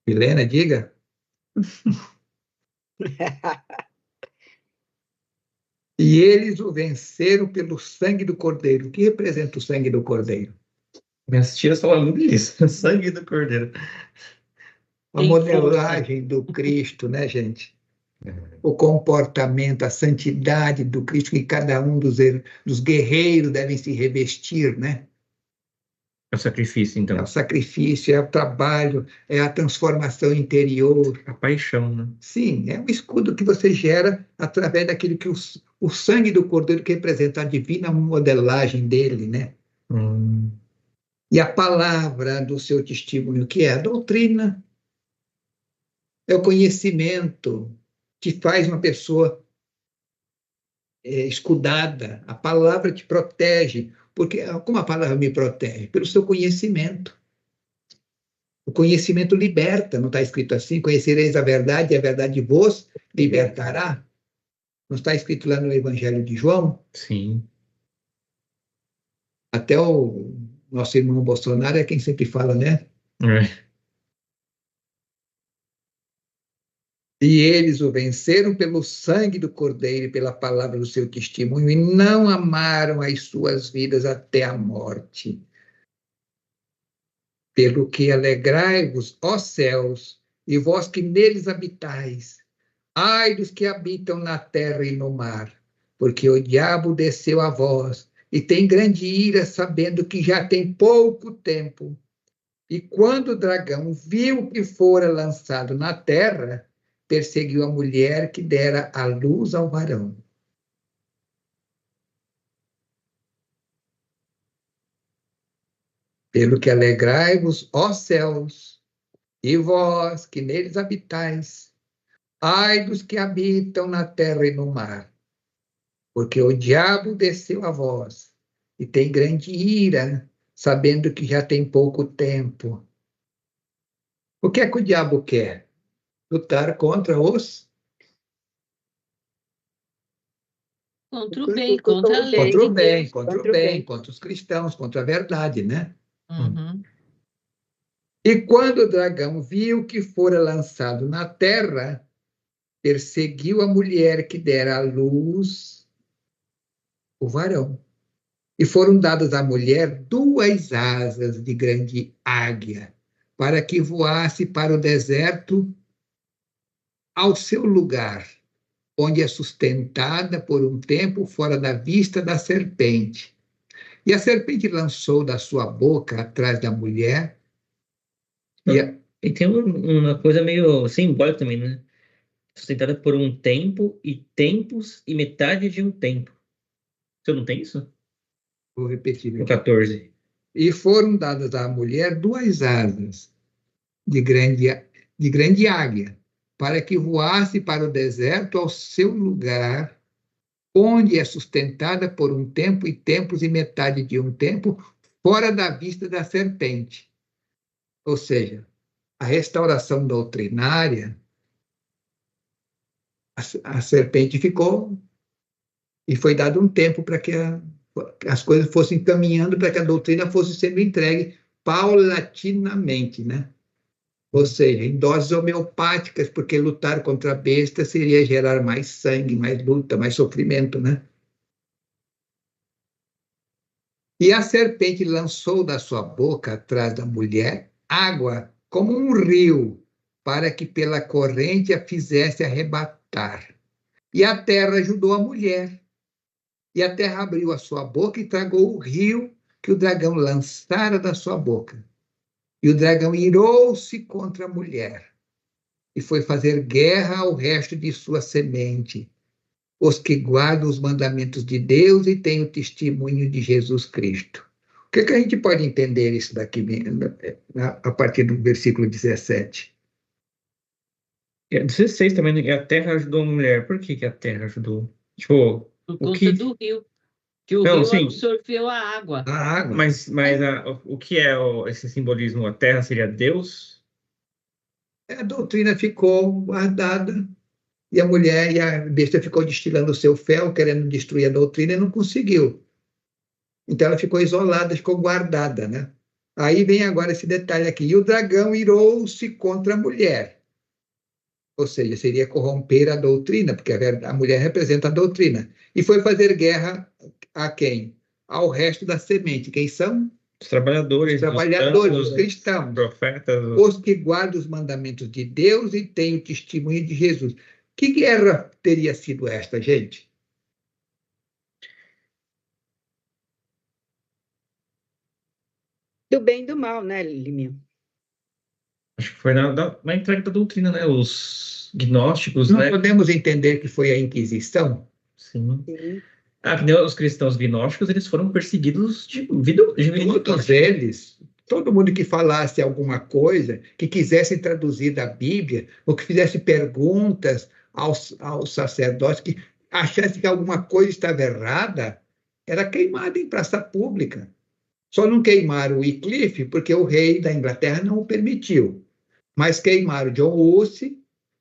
Helena, diga. E eles o venceram pelo sangue do Cordeiro. O que representa o sangue do Cordeiro? Minhas tias falam muito disso, sangue do Cordeiro. A modelagem do Cristo, né, gente? O comportamento, a santidade do Cristo que cada um dos guerreiros devem se revestir, né? É o sacrifício, então. É o sacrifício, é o trabalho, é a transformação interior. A paixão, né? Sim, é um escudo que você gera através daquilo que o sangue do Cordeiro que representa a divina modelagem dele, né? E a palavra do seu testemunho, que é a doutrina, é o conhecimento que faz uma pessoa escudada. A palavra te protege. Porque, como a palavra me protege? Pelo seu conhecimento. O conhecimento liberta, não está escrito assim? Conhecereis a verdade e a verdade vos libertará. Não está escrito lá no Evangelho de João? Sim. Até o nosso irmão Bolsonaro é quem sempre fala, né? E eles o venceram pelo sangue do Cordeiro e pela palavra do seu testemunho, e não amaram as suas vidas até a morte. Pelo que alegrai-vos, ó céus, e vós que neles habitais. Ai dos que habitam na terra e no mar, porque o diabo desceu a vós, e tem grande ira, sabendo que já tem pouco tempo. E quando o dragão viu que fora lançado na terra, perseguiu a mulher que dera a luz ao varão. Pelo que alegrai-vos, ó céus, e vós que neles habitais. Ai dos que habitam na terra e no mar, porque o diabo desceu a vós, e tem grande ira, sabendo que já tem pouco tempo. O que é que o diabo quer? Lutar contra os... Contra o bem, contra a lei. Contra o bem, contra o bem, contra os cristãos, contra a verdade, né? Uhum. E quando o dragão viu que fora lançado na terra, perseguiu a mulher que dera à luz o varão. E foram dadas à mulher 2 asas de grande águia, para que voasse para o deserto, ao seu lugar, onde é sustentada por um tempo fora da vista da serpente. E a serpente lançou da sua boca atrás da mulher. E tem uma coisa meio simbólica também, né? Sustentada por um tempo e tempos e metade de um tempo. Você não tem isso? Vou repetir. No 14. E foram dadas à mulher 2 asas de grande águia, para que voasse para o deserto ao seu lugar, onde é sustentada por um tempo e tempos e metade de um tempo, fora da vista da serpente. Ou seja, a restauração doutrinária, a serpente ficou, e foi dado um tempo para que as coisas fossem caminhando, para que a doutrina fosse sendo entregue paulatinamente, né? Ou seja, em doses homeopáticas, porque lutar contra a besta seria gerar mais sangue, mais luta, mais sofrimento, né? E a serpente lançou da sua boca, atrás da mulher, água como um rio, para que pela corrente a fizesse arrebatar. E a terra ajudou a mulher. E a terra abriu a sua boca e tragou o rio que o dragão lançara da sua boca. E o dragão irou-se contra a mulher e foi fazer guerra ao resto de sua semente, os que guardam os mandamentos de Deus e têm o testemunho de Jesus Cristo. O que a gente pode entender isso daqui a partir do versículo 17? 16 também, né? A terra ajudou a mulher. Por que a terra ajudou? Tipo, por conta do rio. Que o não, rio sim, absorveu a água. A água. Mas o que é esse simbolismo? A terra seria Deus? A doutrina ficou guardada, e a mulher e a besta ficou destilando o seu fel, querendo destruir a doutrina, e não conseguiu. Então ela ficou isolada, ficou guardada, né? Aí vem agora esse detalhe aqui. E o dragão irou-se contra a mulher. Ou seja, seria corromper a doutrina, porque a mulher representa a doutrina. E foi fazer guerra a quem? Ao resto da semente. Quem são? Os trabalhadores. Os trabalhadores, os cristãos. Os profetas. Os que guardam os mandamentos de Deus e têm o testemunho de Jesus. Que guerra teria sido esta, gente? Do bem e do mal, né, Liminha? Acho que foi na entrega da doutrina, né? Os gnósticos, Não né? podemos entender que foi a Inquisição? Sim. Sim. Os cristãos gnósticos, eles foram perseguidos de vida. Todos eles, todo mundo que falasse alguma coisa, que quisesse traduzir da Bíblia, ou que fizesse perguntas aos sacerdotes, que achasse que alguma coisa estava errada, era queimado em praça pública. Só não queimaram o Wycliffe, porque o rei da Inglaterra não o permitiu. Mas queimaram John Huss,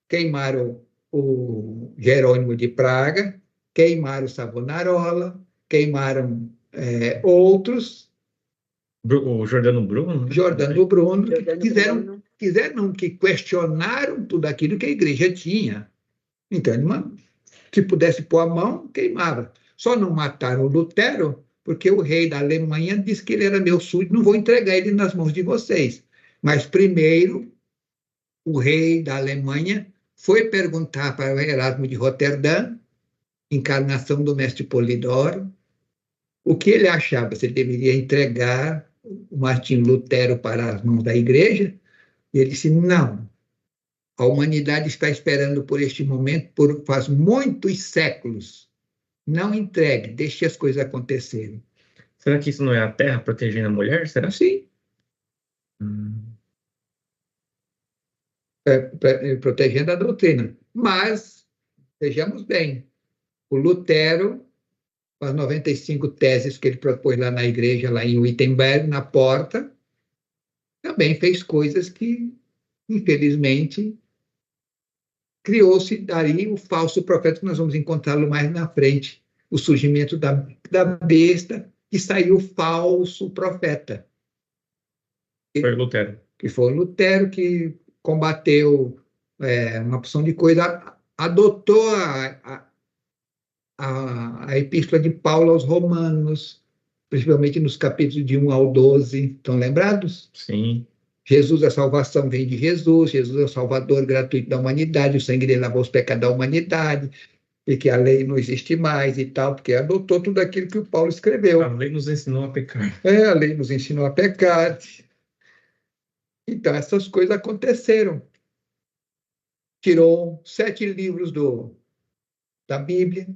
queimaram o Jerônimo de Praga, queimaram Savonarola, queimaram outros, O Jordano Bruno? Jordano Bruno, Bruno. quiseram que questionaram tudo aquilo que a igreja tinha. Então, se pudesse pôr a mão, queimava. Só não mataram Lutero porque o rei da Alemanha disse que ele era meu súdito, não vou entregar ele nas mãos de vocês. Mas primeiro, o rei da Alemanha foi perguntar para o Erasmo de Roterdã, encarnação do mestre Polidoro, o que ele achava, se ele deveria entregar o Martinho Lutero para as mãos da igreja. E ele disse, não, a humanidade está esperando por este momento faz muitos séculos. Não entregue, deixe as coisas acontecerem. Será que isso não é a Terra protegendo a mulher? Será? Sim. Protegendo a doutrina. Mas, vejamos bem, o Lutero, com as 95 teses que ele propôs lá na igreja, lá em Wittenberg, na porta, também fez coisas que, infelizmente, criou-se daí o falso profeta, que nós vamos encontrá-lo mais na frente, o surgimento da besta, que saiu falso profeta. Foi o Lutero. Que foi o Lutero que combateu uma porção de coisa, adotou a epístola de Paulo aos Romanos, principalmente nos capítulos de 1 ao 12. Estão lembrados? Sim. Jesus, a salvação vem de Jesus, Jesus é o salvador gratuito da humanidade, o sangue dele lavou os pecados da humanidade, e que a lei não existe mais e tal, porque adotou tudo aquilo que o Paulo escreveu. A lei nos ensinou a pecar. A lei nos ensinou a pecar. Então, essas coisas aconteceram. Tirou 7 livros da Bíblia.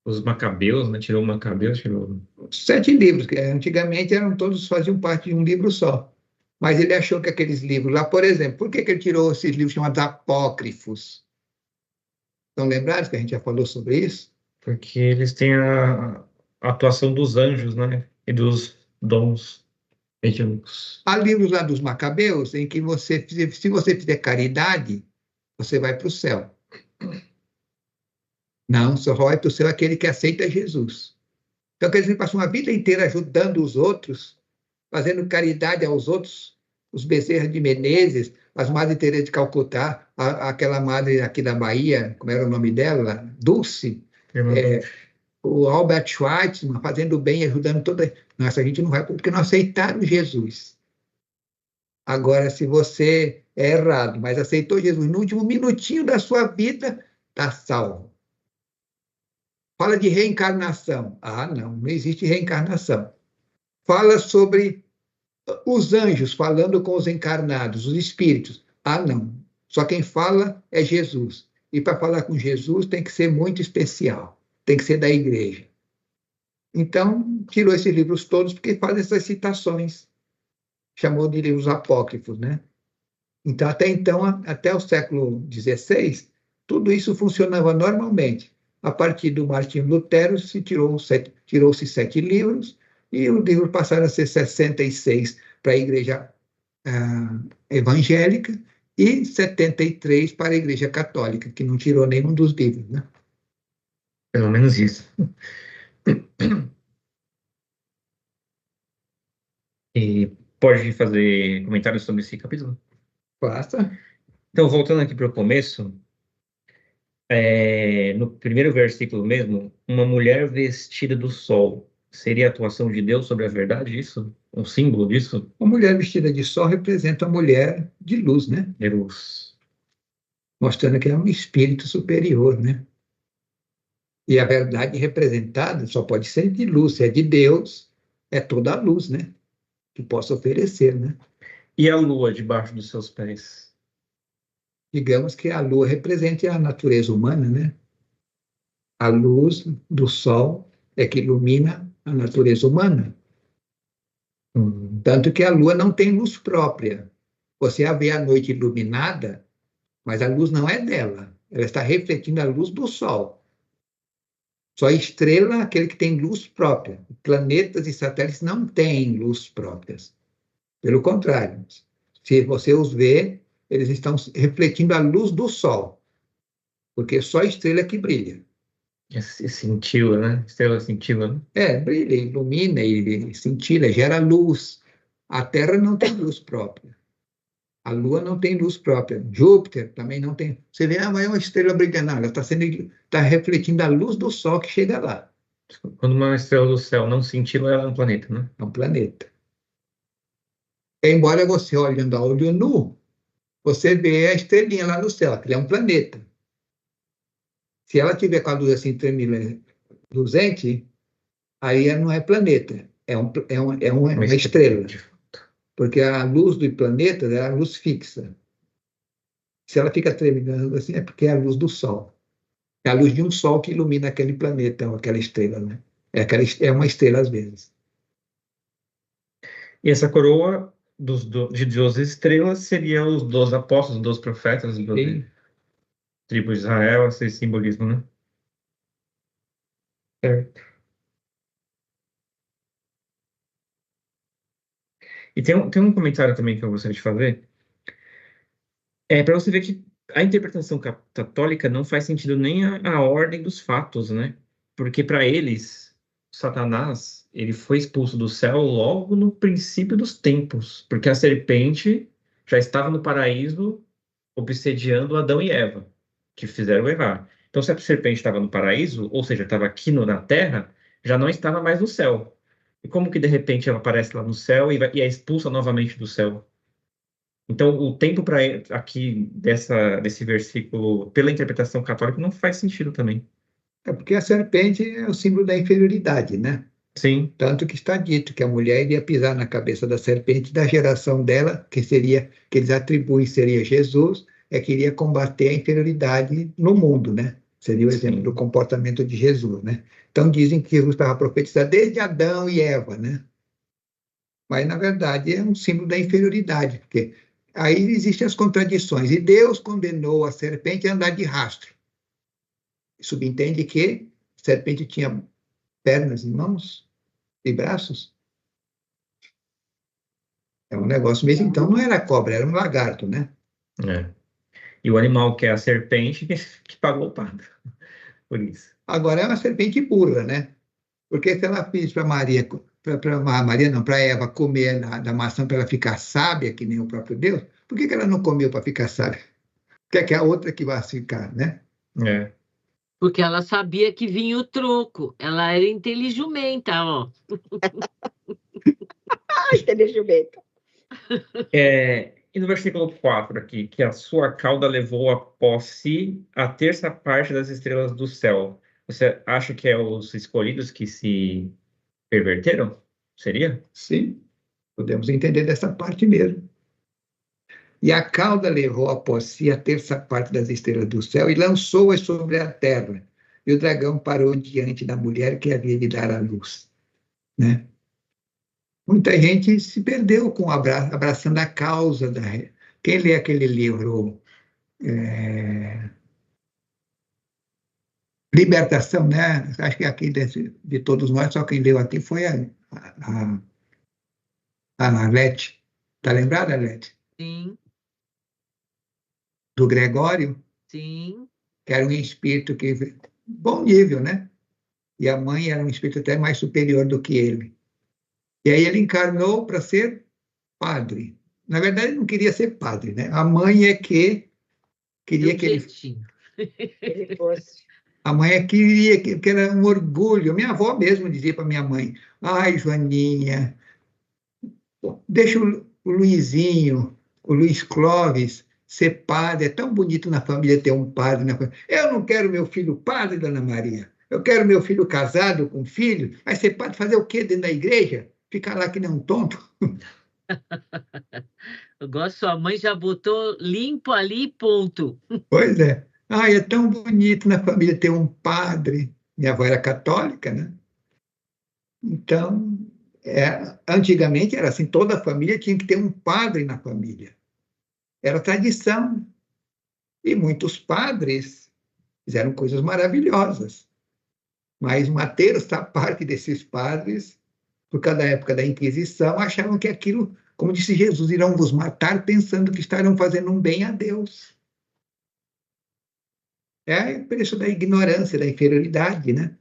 Os Macabeus, né? Tirou o Macabeus, tirou... 7 livros, que antigamente todos faziam parte de um livro só. Mas ele achou que aqueles livros lá, por exemplo, por que ele tirou esses livros chamados apócrifos? Estão lembrados que a gente já falou sobre isso? Porque eles têm a atuação dos anjos, né? E dos dons mediúnicos. Há livros lá dos Macabeus em que se você fizer caridade, você vai para o céu. Não, só vai para o céu aquele que aceita Jesus. Então, quer dizer, ele passou uma vida inteira ajudando os outros, fazendo caridade aos outros, os Bezerra de Menezes, as Madre Teresa de Calcutá, aquela madre aqui da Bahia, como era o nome dela? Dulce. O Albert Schweitzer, fazendo bem, ajudando toda... Nossa, a gente não vai porque não aceitaram Jesus. Agora, se você é errado, mas aceitou Jesus no último minutinho da sua vida, está salvo. Fala de reencarnação. Ah, não existe reencarnação. Fala sobre os anjos falando com os encarnados, os espíritos. Ah, não. Só quem fala é Jesus. E para falar com Jesus tem que ser muito especial. Tem que ser da igreja. Então, tirou esses livros todos porque faz essas citações. Chamou de livros apócrifos, né? Então, até o século XVI, tudo isso funcionava normalmente. A partir do Martinho Lutero, tirou-se 7 livros, e os livros passaram a ser 66 para a igreja evangélica e 73 para a igreja católica, que não tirou nenhum dos livros, né? Pelo menos isso. E pode fazer comentários sobre esse capítulo? Basta. Então, voltando aqui para o começo, no primeiro versículo mesmo, uma mulher vestida do sol. Seria a atuação de Deus sobre a verdade, isso? Um símbolo disso? Uma mulher vestida de sol representa a mulher de luz, né? De luz. Mostrando que é um espírito superior, né? E a verdade representada só pode ser de luz. Se é de Deus, é toda a luz, né? Que possa oferecer, né? E a lua debaixo dos seus pés? Digamos que a lua represente a natureza humana, né? A luz do sol é que ilumina a natureza humana. Tanto que a lua não tem luz própria. Você a vê à noite iluminada, mas a luz não é dela. Ela está refletindo a luz do sol. Só a estrela é aquele que tem luz própria. Planetas e satélites não têm luz próprias. Pelo contrário, se você os vê, eles estão refletindo a luz do sol, porque só a estrela que brilha. Cintila, né? Estrela cintila, né? Brilha, ilumina e cintila, gera luz. A Terra não tem luz própria. A Lua não tem luz própria. Júpiter também não tem. Você vê, mas é uma estrela brilhante. Não, ela está refletindo a luz do Sol que chega lá. Quando uma estrela do céu não cintila, ela é um planeta, né? É um planeta. Embora você olhando a olho nu, você vê a estrelinha lá no céu, que é um planeta. Se ela tiver com a luz assim reluzente, aí não é planeta, é uma estrela. Porque a luz do planeta é a luz fixa. Se ela fica tremendo assim, é porque é a luz do Sol. É a luz de um Sol que ilumina aquele planeta, ou aquela estrela, né? É uma estrela às vezes. E essa coroa de 12 estrelas seria os 12 apóstolos, os 12 profetas, os 12 tribos de Israel, esse simbolismo, né? Certo. E tem um comentário também que eu gostaria de fazer. Para você ver que a interpretação católica não faz sentido nem a ordem dos fatos, né? Porque para eles, Satanás, ele foi expulso do céu logo no princípio dos tempos, porque a serpente já estava no paraíso obsediando Adão e Eva, que fizeram errar. Então, se a serpente estava no paraíso, ou seja, estava aqui na terra, já não estava mais no céu. E como que de repente ela aparece lá no céu e é expulsa novamente do céu? Então, o tempo para aqui desse versículo, pela interpretação católica, não faz sentido também. É porque a serpente é o símbolo da inferioridade, né? Sim. Tanto que está dito que a mulher iria pisar na cabeça da serpente da geração dela, que eles atribuem seria Jesus, que iria combater a inferioridade no mundo, né? Seria o exemplo do comportamento de Jesus, né? Então dizem que Jesus estava profetizando desde Adão e Eva, né? Mas na verdade é um símbolo da inferioridade, porque aí existem as contradições. E Deus condenou a serpente a andar de rastro. Subentende que a serpente tinha pernas e mãos e braços. É um negócio mesmo. Então não era cobra, era um lagarto, né? E o animal que é a serpente que pagou o pato. Por isso. Agora é uma serpente burra, né? Porque se ela pediu para para Eva comer da maçã para ela ficar sábia, que nem o próprio Deus, por que ela não comeu para ficar sábia? Quer que a outra que vai ficar, né? Porque ela sabia que vinha o troco. Ela era inteligimenta, ó. Inteligimenta. E no versículo 4 aqui, que a sua cauda levou após si a terça parte das estrelas do céu. Você acha que é os escolhidos que se perverteram? Seria? Sim, podemos entender dessa parte mesmo. E a cauda levou após si a terça parte das estrelas do céu e lançou-as sobre a terra. E o dragão parou diante da mulher que havia de dar à luz, né? Muita gente se perdeu com abraçando a causa da... Quem lê aquele livro Libertação, né? Acho que aqui de todos nós, só quem leu aqui foi a Arlete. Está lembrada, Arlete? Sim. Do Gregório? Sim. Que era um espírito que... Bom nível, né? E a mãe era um espírito até mais superior do que ele. E aí ele encarnou para ser padre. Na verdade, ele não queria ser padre, né? A mãe é que queria que ele fosse. A mãe queria, que era um orgulho. Minha avó mesmo dizia para minha mãe: ai, Joaninha, deixa o Luizinho, o Luiz Clóvis, ser padre. É tão bonito na família ter um padre na família. Eu não quero meu filho padre, Dona Maria. Eu quero meu filho casado com filho. Vai ser padre fazer o quê dentro da igreja? Ficar lá que nem um tonto? Eu gosto, sua mãe já botou limpo ali, ponto. Pois é. Ai, é tão bonito na família ter um padre. Minha avó era católica, né? Então, antigamente era assim, toda a família tinha que ter um padre na família. Era tradição. E muitos padres fizeram coisas maravilhosas. Mas uma terça parte desses padres, por causa da época da Inquisição, achavam que aquilo, como disse Jesus, irão vos matar pensando que estarão fazendo um bem a Deus. É o preço da ignorância, da inferioridade, né?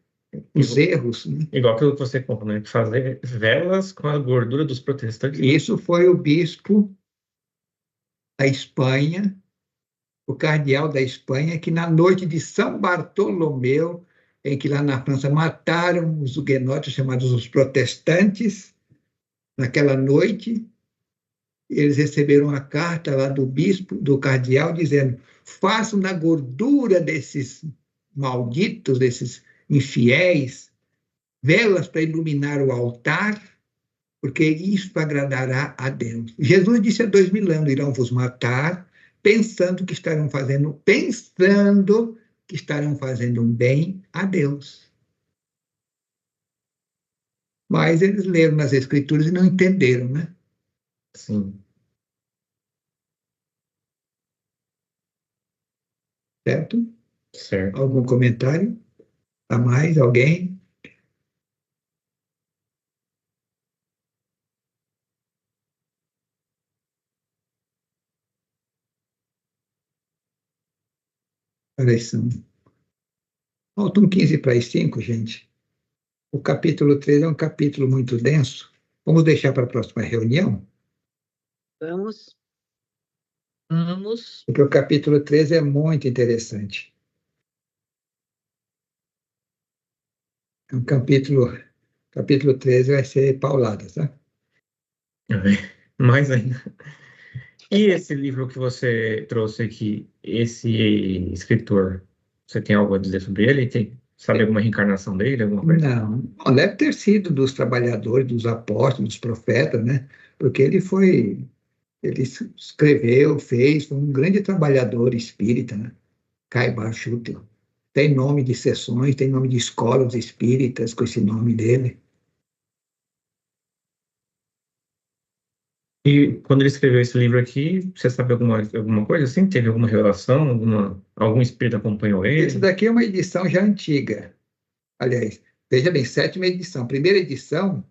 Os erros. Né? Igual que você conta, né? Fazer velas com a gordura dos protestantes. Isso foi o bispo da Espanha, o cardeal da Espanha, que na noite de São Bartolomeu, em que lá na França mataram os huguenotes, chamados os protestantes, naquela noite, eles receberam a carta lá do bispo, do cardeal, dizendo: façam na gordura desses malditos, desses infiéis, velas para iluminar o altar, porque isso agradará a Deus. Jesus disse há 2000 anos: irão vos matar, pensando que estarão fazendo um bem a Deus. Mas eles leram nas Escrituras e não entenderam, né? Sim. Certo? Certo. Algum comentário? A mais? Alguém? Faltam 15 para as 5, gente. O capítulo 3 é um capítulo muito denso. Vamos deixar para a próxima reunião? Vamos. Porque o capítulo 3 é muito interessante. É um capítulo 13 vai ser paulada, tá? Mais ainda. E esse livro que você trouxe aqui, esse escritor, você tem algo a dizer sobre ele? Sabe alguma reencarnação dele, alguma coisa? Não, deve ter sido dos trabalhadores, dos apóstolos, dos profetas, né? Porque ele escreveu, foi um grande trabalhador espírita, né? Caibar Schutel. Tem nome de sessões, tem nome de escolas espíritas com esse nome dele. E quando ele escreveu esse livro aqui, você sabe alguma coisa assim? Teve alguma revelação? Algum espírito acompanhou ele? Esse daqui é uma edição já antiga. Aliás, veja bem, 7ª edição. A primeira edição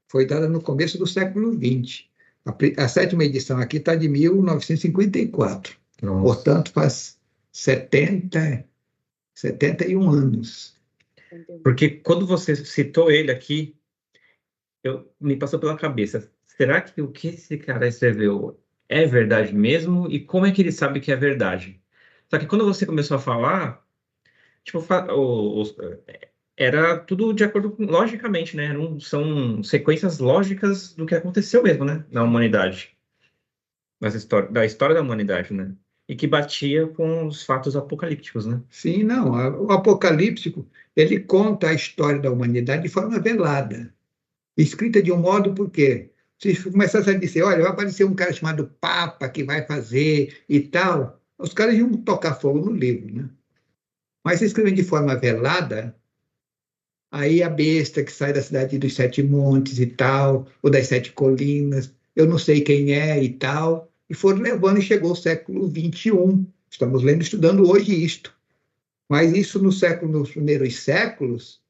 foi dada no começo do século XX. A 7ª edição aqui está de 1954. Nossa. Portanto, faz 71 anos. Porque quando você citou ele aqui, me passou pela cabeça, será que o que esse cara escreveu é verdade mesmo? E como é que ele sabe que é verdade? Só que quando você começou a falar, tipo, era tudo de acordo com, logicamente, né? São sequências lógicas do que aconteceu mesmo, né? Na humanidade. Da história da humanidade, né? E que batia com os fatos apocalípticos, né? Sim, não. O apocalíptico, ele conta a história da humanidade de forma velada. Escrita de um modo porque se começasse a dizer, olha, vai aparecer um cara chamado Papa que vai fazer e tal, os caras iam tocar fogo no livro, né? Mas se escrevem de forma velada, aí a besta que sai da cidade dos 7 montes e tal, ou das 7 colinas, eu não sei quem é e tal, e foram levando e chegou o século XXI. Estamos lendo, estudando hoje isto. Mas isso nos primeiros séculos,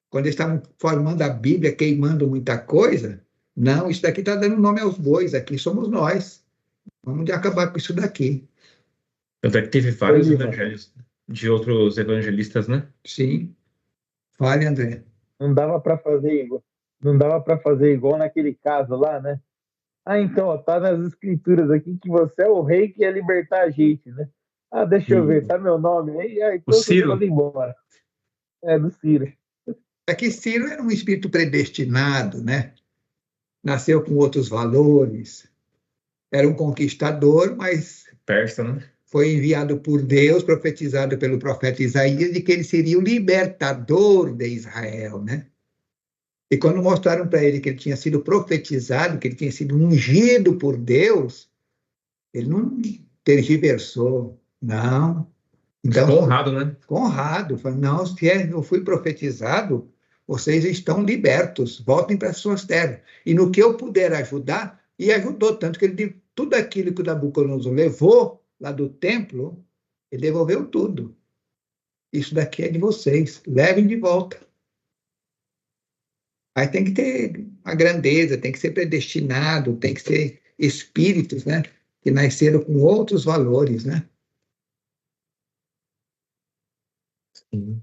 quando eles estavam formando a Bíblia, queimando muita coisa, não, isso daqui está dando nome aos bois, aqui somos nós. Vamos acabar com isso daqui. Tanto é que teve vários evangelhos de outros evangelistas, né? Sim. Fale, André. Não dava para fazer igual naquele caso lá, né? Então, ó, tá nas escrituras aqui que você é o rei que ia libertar a gente, né? Deixa eu ver, tá meu nome aí? Então o Ciro. Eu embora. Do Ciro. É que Ciro era um espírito predestinado, né? Nasceu com outros valores. Era um conquistador, mas persa, né? Foi enviado por Deus, profetizado pelo profeta Isaías, de que ele seria o libertador de Israel, né? E quando mostraram para ele que ele tinha sido profetizado, que ele tinha sido ungido por Deus, ele não tergiversou, não. Então, ficou honrado, né? Ficou honrado. Falou, não, se eu fui profetizado, vocês estão libertos, voltem para as suas terras. E no que eu puder ajudar, e ajudou, tanto que ele tudo aquilo que o Nabucodonosor levou lá do templo, ele devolveu tudo. Isso daqui é de vocês, levem de volta. Aí tem que ter a grandeza, tem que ser predestinado, tem que ser espíritos, né? Que nasceram com outros valores, né? Sim.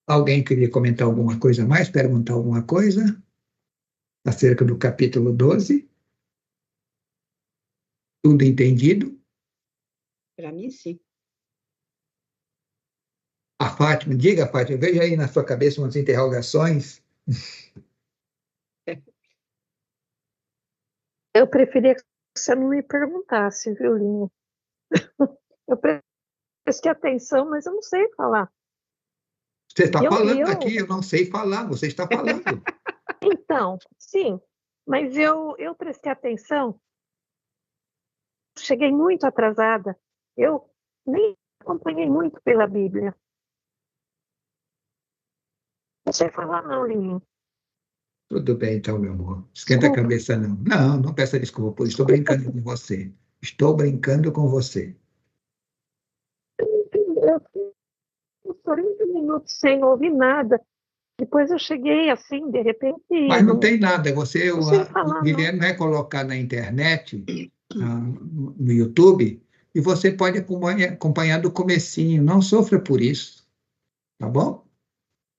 Alguém queria comentar alguma coisa a mais, perguntar alguma coisa acerca do capítulo 12? Tudo entendido? Para mim, sim. A Fátima, diga, Fátima, veja aí na sua cabeça umas interrogações. Eu preferia que você não me perguntasse, viu, Linha? Eu prestei atenção, mas eu não sei falar. Você está falando aqui, eu não sei falar, você está falando. Então, sim, mas eu prestei atenção, cheguei muito atrasada, eu nem acompanhei muito pela Bíblia. Não sei falar não, Linha. Tudo bem, então, meu amor. Esquenta a cabeça, não. Não, não peça desculpa, pois estou brincando com você. Estou brincando com você. Eu 40 minutos sem ouvir nada. Depois eu cheguei assim, de repente. Mas não tem nada. Você, não sei falar, o Guilherme vai colocar na internet, no YouTube, e você pode acompanhar do comecinho. Não sofra por isso, tá bom?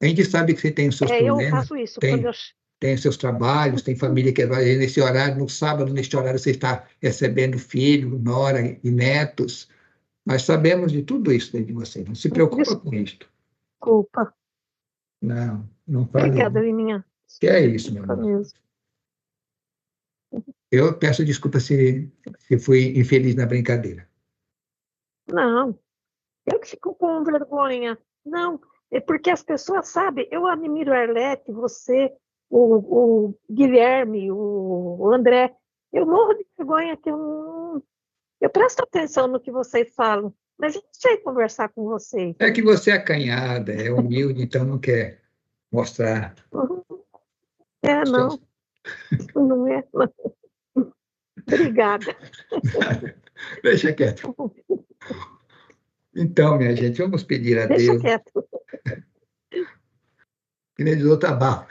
A gente sabe que você tem os seus problemas. Eu faço isso. Tem os seus trabalhos, tem família que vai nesse horário, no sábado, neste horário, você está recebendo filho, nora e netos. Nós sabemos de tudo isso dentro de você. Não se preocupa com isso. Desculpa. Não, não fale. Obrigada, Liminha. Que é isso, meu amor. Eu peço desculpa se fui infeliz na brincadeira. Não, eu que fico com vergonha. Não, é porque as pessoas sabem, eu admiro a Arlete, você, o Guilherme, o André. Eu morro de vergonha que eu presto atenção no que vocês falam, mas eu não sei conversar com vocês. É que você é acanhada, é humilde, então não quer mostrar. Não. Não é, não. Obrigada. Deixa quieto. Então, minha gente, vamos pedir a Deus. Deixa quieto. Que nem diz outra barra.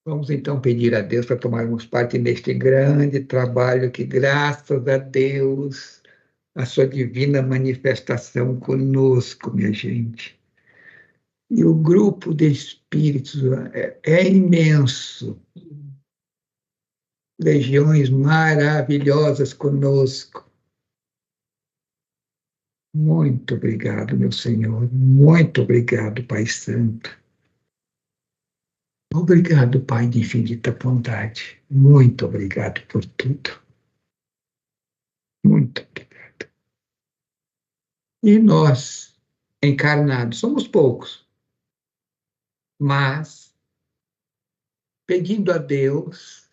Vamos então pedir a Deus para tomarmos parte neste grande trabalho que, graças a Deus, a sua divina manifestação conosco, minha gente. E o grupo de espíritos é imenso. Legiões maravilhosas conosco. Muito obrigado, meu Senhor. Muito obrigado, Pai Santo. Obrigado, Pai de infinita bondade. Muito obrigado por tudo. Muito obrigado. E nós, encarnados, somos poucos, mas pedindo a Deus,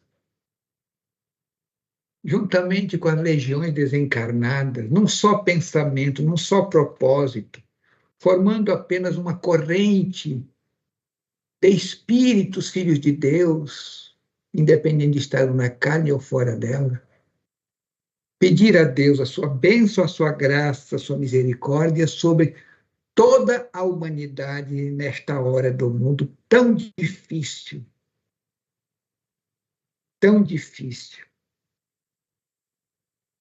juntamente com as legiões desencarnadas, num só pensamento, num só propósito, formando apenas uma corrente de espíritos, filhos de Deus, independente de estar na carne ou fora dela, pedir a Deus a sua bênção, a sua graça, a sua misericórdia sobre toda a humanidade nesta hora do mundo tão difícil,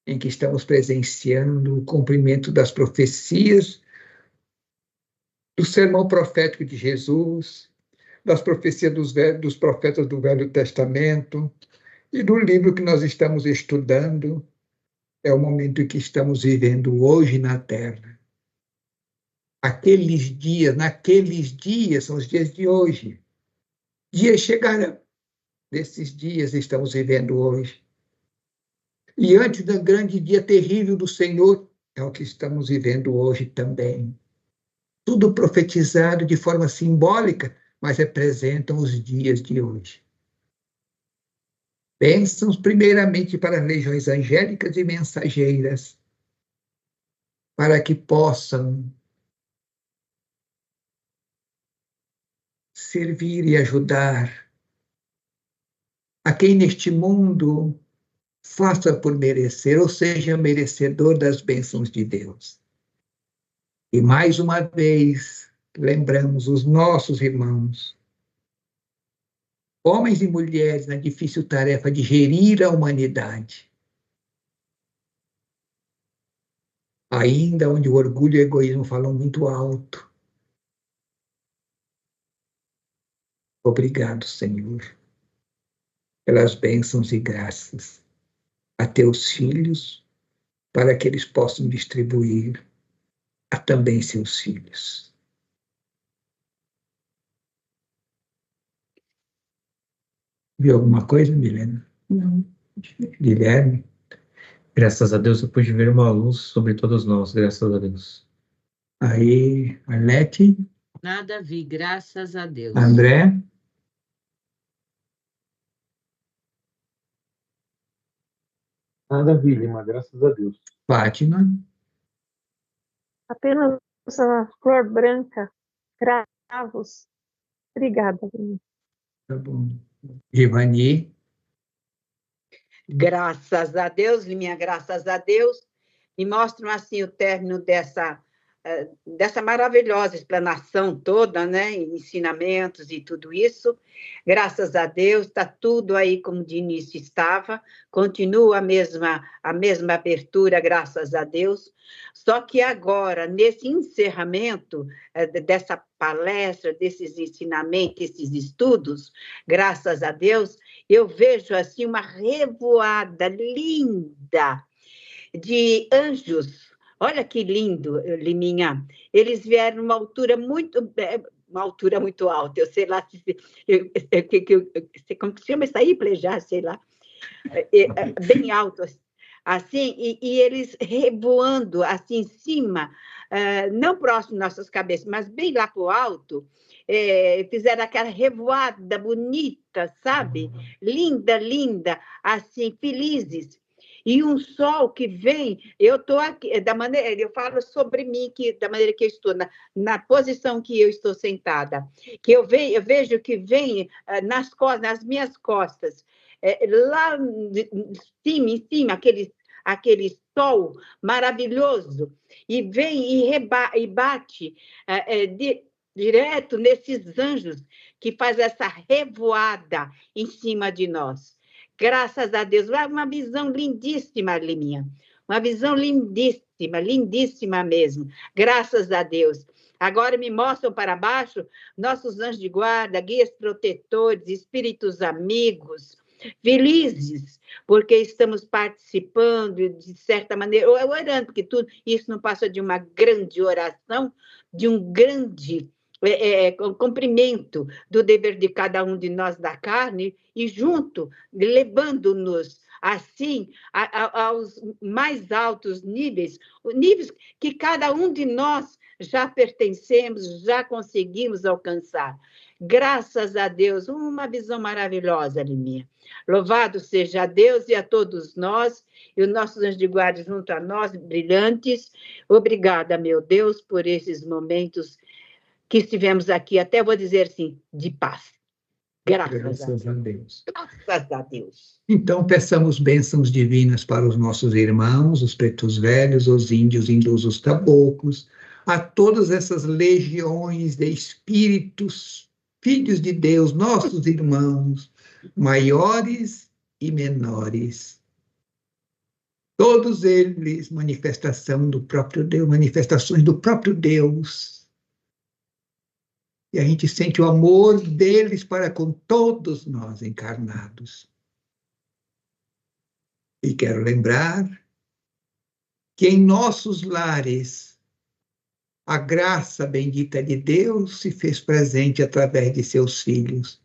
em que estamos presenciando o cumprimento das profecias do sermão profético de Jesus, das profecias dos profetas do Velho Testamento e do livro que nós estamos estudando. É o momento em que estamos vivendo hoje na Terra. Naqueles dias, são os dias de hoje. Dias chegarão. Desses dias estamos vivendo hoje. E antes do grande dia terrível do Senhor, é o que estamos vivendo hoje também. Tudo profetizado de forma simbólica, mas representam os dias de hoje. Bênçãos primeiramente para as legiões angélicas e mensageiras, para que possam servir e ajudar a quem neste mundo faça por merecer, ou seja, merecedor das bênçãos de Deus. E mais uma vez, lembramos os nossos irmãos homens e mulheres na difícil tarefa de gerir a humanidade, ainda onde o orgulho e o egoísmo falam muito alto. Obrigado, Senhor, pelas bênçãos e graças a teus filhos, para que eles possam distribuir a também seus filhos. Viu alguma coisa, Milena? Não. Guilherme? Graças a Deus eu pude ver uma luz sobre todos nós, graças a Deus. Aí, Arlete? Nada vi, graças a Deus. André? Nada vi, Lima, graças a Deus. Fátima? Apenas a flor branca, cravos. Obrigada. Tá bom. Givani? Graças a Deus, minha graças a Deus, me mostram assim o término dessa maravilhosa explanação toda, né? Ensinamentos e tudo isso. Graças a Deus, está tudo aí como de início estava, continua a mesma abertura, graças a Deus. Só que agora, nesse encerramento dessa palestra, desses ensinamentos, desses estudos, graças a Deus, eu vejo assim uma revoada linda de anjos. Olha que lindo, Liminha. Eles vieram uma altura muito alta. Eu sei lá como se chama isso aí, plejar, sei lá. Bem alto, assim, e eles revoando assim em cima, não próximo das nossas cabeças, mas bem lá para o alto, fizeram aquela revoada bonita, sabe? Linda, linda, assim, felizes. E um sol que vem, eu estou aqui, eu falo sobre mim, da maneira que eu estou, na posição que eu estou sentada, que eu vejo que vem nas minhas costas, lá em cima, aquele sol maravilhoso, e vem e bate direto nesses anjos que faz essa revoada em cima de nós. Graças a Deus, uma visão lindíssima, Liminha, uma visão lindíssima, lindíssima mesmo, graças a Deus. Agora me mostram para baixo nossos anjos de guarda, guias protetores, espíritos amigos, felizes, porque estamos participando, de certa maneira, orando, porque tudo isso não passa de uma grande oração, de um grande cumprimento do dever de cada um de nós da carne, e junto, levando-nos assim aos mais altos níveis que cada um de nós já pertencemos, já conseguimos alcançar. Graças a Deus, uma visão maravilhosa, Liminha. Louvado seja Deus e a todos nós, e os nossos anjos de guarda junto a nós, brilhantes. Obrigada, meu Deus, por esses momentos que estivemos aqui, até vou dizer assim, de paz. Graças a Deus. Graças a Deus. Então, peçamos bênçãos divinas para os nossos irmãos, os pretos velhos, os índios, hindus, os caboclos, a todas essas legiões de espíritos, filhos de Deus, nossos irmãos, maiores e menores. Todos eles, manifestação do próprio Deus, manifestações do próprio Deus. E a gente sente o amor deles para com todos nós encarnados. E quero lembrar que em nossos lares a graça bendita de Deus se fez presente através de seus filhos,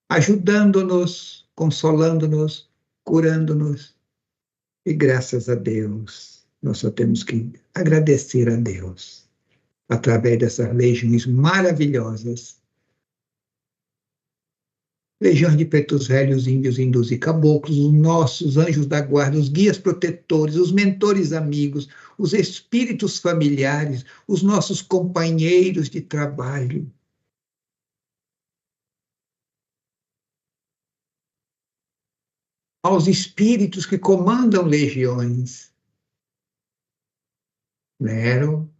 ajudando-nos, consolando-nos, curando-nos. E graças a Deus, nós só temos que agradecer a Deus através dessas legiões maravilhosas. Legiões de pretos velhos, índios, hindus e caboclos, os nossos anjos da guarda, os guias protetores, os mentores amigos, os espíritos familiares, os nossos companheiros de trabalho. Aos espíritos que comandam legiões. Nero,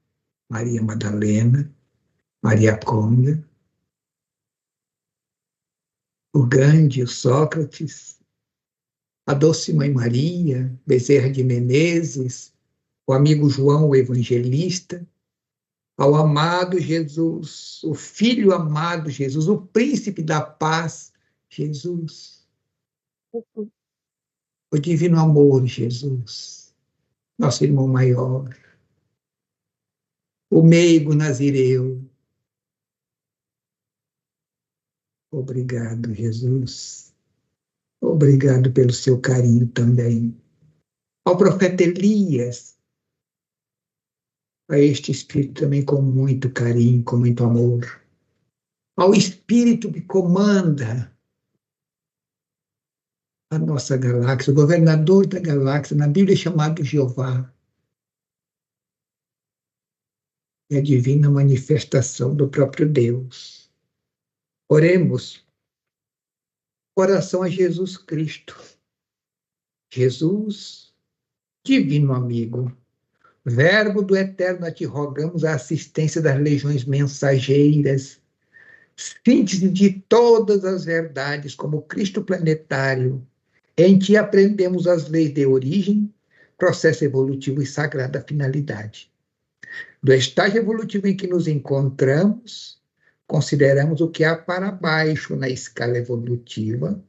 Maria Madalena, Maria Conda, o Gandhi, o Sócrates, a Doce Mãe Maria, Bezerra de Menezes, o amigo João, o evangelista, ao amado Jesus, o Filho amado Jesus, o Príncipe da Paz, Jesus, o Divino Amor, Jesus, nosso irmão maior, o meigo Nazireu. Obrigado, Jesus. Obrigado pelo seu carinho também. Ao profeta Elias, a este Espírito também com muito carinho, com muito amor. Ao Espírito que comanda a nossa galáxia, o governador da galáxia, na Bíblia é chamado Jeová. É a divina manifestação do próprio Deus. Oremos. Oração a Jesus Cristo. Jesus, divino amigo, Verbo do Eterno, a ti rogamos a assistência das legiões mensageiras, síntese de todas as verdades, como Cristo planetário. Em ti aprendemos as leis de origem, processo evolutivo e sagrada finalidade. Do estágio evolutivo em que nos encontramos, consideramos o que há para baixo na escala evolutiva,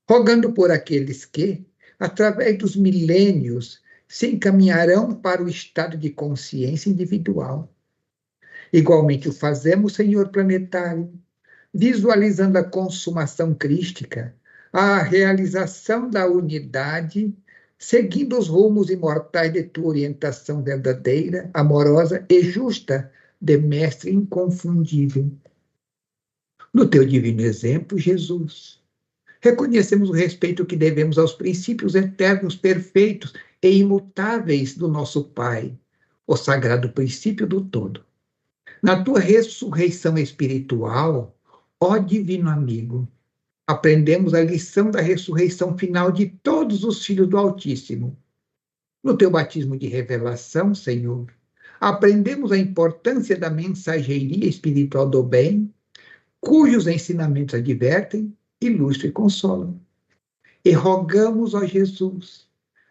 rogando por aqueles que, através dos milênios, se encaminharão para o estado de consciência individual. Igualmente o fazemos, Senhor planetário, visualizando a consumação crística, a realização da unidade, seguindo os rumos imortais de tua orientação verdadeira, amorosa e justa, de mestre inconfundível. No teu divino exemplo, Jesus, reconhecemos o respeito que devemos aos princípios eternos, perfeitos e imutáveis do nosso Pai, o sagrado princípio do todo. Na tua ressurreição espiritual, ó divino amigo, aprendemos a lição da ressurreição final de todos os filhos do Altíssimo. No teu batismo de revelação, Senhor, aprendemos a importância da mensageria espiritual do bem, cujos ensinamentos advertem, ilustram e consolam. E rogamos, ó Jesus,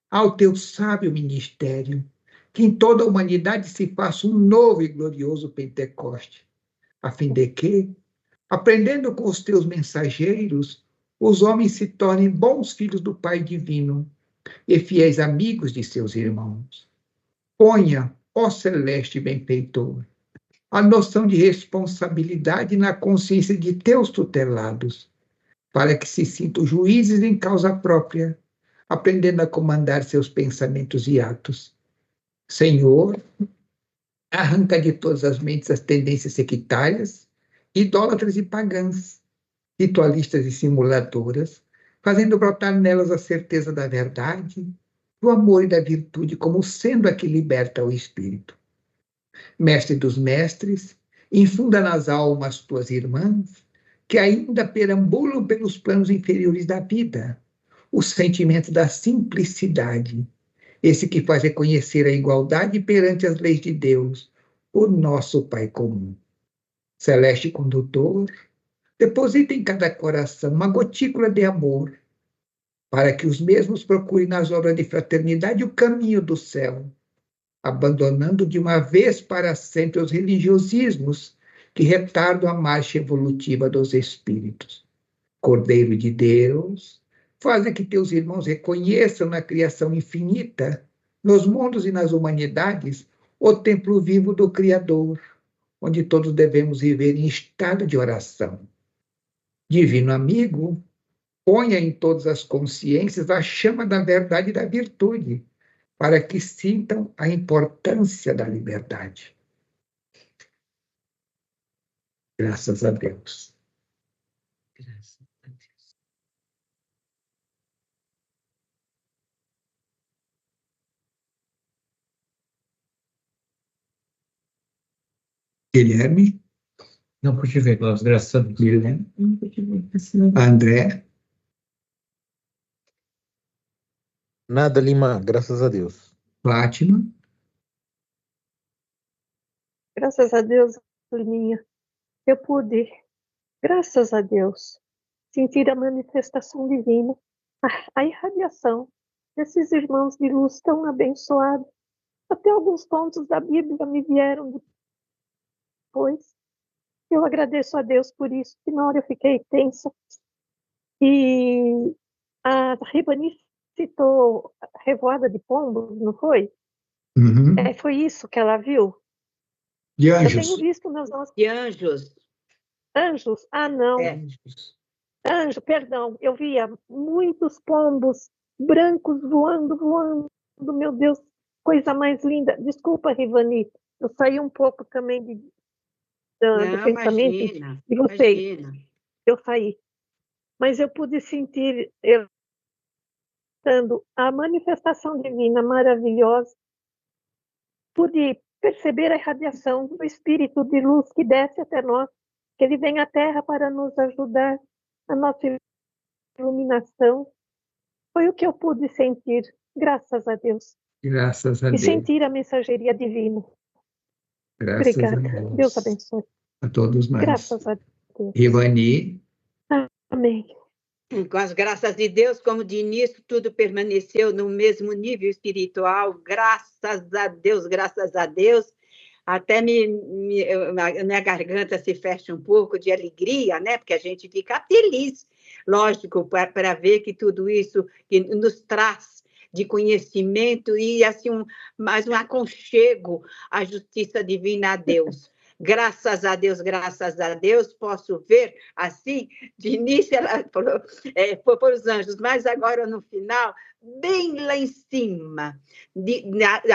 ao teu sábio ministério, que em toda a humanidade se faça um novo e glorioso Pentecoste, a fim de que, aprendendo com os teus mensageiros, os homens se tornem bons filhos do Pai Divino e fiéis amigos de seus irmãos. Ponha, ó celeste benfeitor, a noção de responsabilidade na consciência de teus tutelados, para que se sintam juízes em causa própria, aprendendo a comandar seus pensamentos e atos. Senhor, arranca de todas as mentes as tendências sectárias, idólatras e pagãs, ritualistas e simuladoras, fazendo brotar nelas a certeza da verdade, do amor e da virtude, como sendo a que liberta o espírito. Mestre dos mestres, infunda nas almas tuas irmãs, que ainda perambulam pelos planos inferiores da vida, o sentimento da simplicidade, esse que faz reconhecer a igualdade perante as leis de Deus, o nosso Pai comum. Celeste condutor, deposita em cada coração uma gotícula de amor, para que os mesmos procurem nas obras de fraternidade o caminho do céu, abandonando de uma vez para sempre os religiosismos que retardam a marcha evolutiva dos espíritos. Cordeiro de Deus, faze que teus irmãos reconheçam na criação infinita, nos mundos e nas humanidades, o templo vivo do Criador, onde todos devemos viver em estado de oração. Divino amigo, ponha em todas as consciências a chama da verdade e da virtude, para que sintam a importância da liberdade. Graças a Deus. Graças a Deus. Guilherme? Não pude ver, graças a Deus. Guilherme? André? Nada, Lima, graças a Deus. Fátima? Graças a Deus, Liminha, eu pude. Graças a Deus. sentir a manifestação divina, a irradiação desses irmãos de luz tão abençoados. Até alguns pontos da Bíblia me vieram depois. Eu agradeço a Deus por isso, que na hora eu fiquei tensa. E a Ribani citou revoada de pombos, não foi? Uhum. Foi isso que ela viu? De Eu anjos. tenho visto nas nossas... De anjos. Anjos? Ah, não. Anjo, perdão. Eu via muitos pombos brancos voando. Meu Deus, coisa mais linda. Desculpa, Rivani, eu saí um pouco também do pensamento de vocês. Imagina. Eu saí. Mas eu pude sentir a manifestação divina maravilhosa. Pude perceber a irradiação do Espírito de luz que desce até nós, que ele vem à Terra para nos ajudar na nossa iluminação. Foi o que eu pude sentir, graças a Deus. Graças a Deus. E sentir a mensageria divina. Graças Obrigada. a Deus. Deus abençoe. A todos nós. Graças a Deus. Rivani. Amém. Com as graças de Deus, como de início, tudo permaneceu no mesmo nível espiritual. Graças a Deus, graças a Deus. Até minha garganta se fecha um pouco de alegria, né? Porque a gente fica feliz, lógico, para ver que tudo isso que nos traz de conhecimento e assim mais um aconchego à justiça divina a Deus. Graças a Deus, posso ver assim, de início ela falou, foi por os anjos, mas agora no final, bem lá em cima,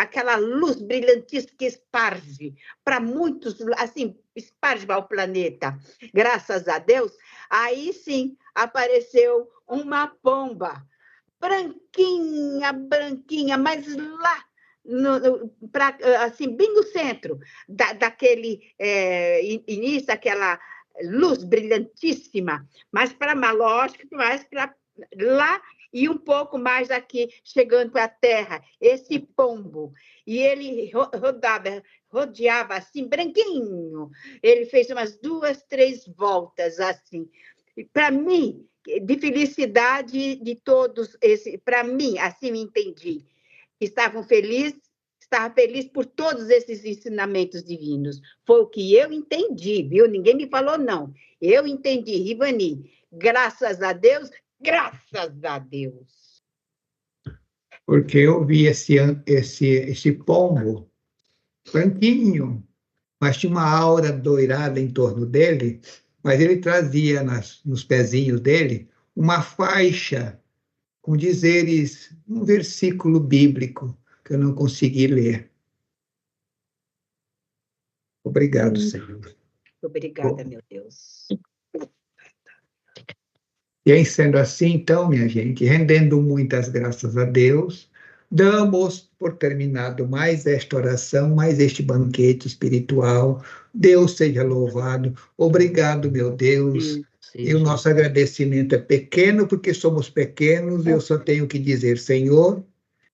aquela luz brilhantíssima que esparge para muitos, assim, esparge para o planeta. Graças a Deus, aí sim apareceu uma pomba, branquinha, mas lá, assim, bem no centro daquele início, aquela luz brilhantíssima, mais para lógico, mais para lá e um pouco mais aqui, chegando para a Terra, esse pombo. E ele rodeava assim, branquinho. Ele fez umas 2, 3 voltas assim. E para mim, de felicidade de todos, para mim, assim me entendi. Estava feliz por todos esses ensinamentos divinos. Foi o que eu entendi, viu? Ninguém me falou, não. Eu entendi, Rivani. Graças a Deus, graças a Deus. Porque eu vi esse pombo branquinho, mas tinha uma aura doirada em torno dele, mas ele trazia nos pezinhos dele uma faixa com dizeres, um versículo bíblico que eu não consegui ler. Obrigado, Senhor. Obrigada, meu Deus. E em sendo assim, então, minha gente, rendendo muitas graças a Deus, damos por terminado mais esta oração, mais este banquete espiritual. Deus seja louvado. Obrigado, meu Deus. E o nosso agradecimento é pequeno, porque somos pequenos, e eu só tenho que dizer, Senhor,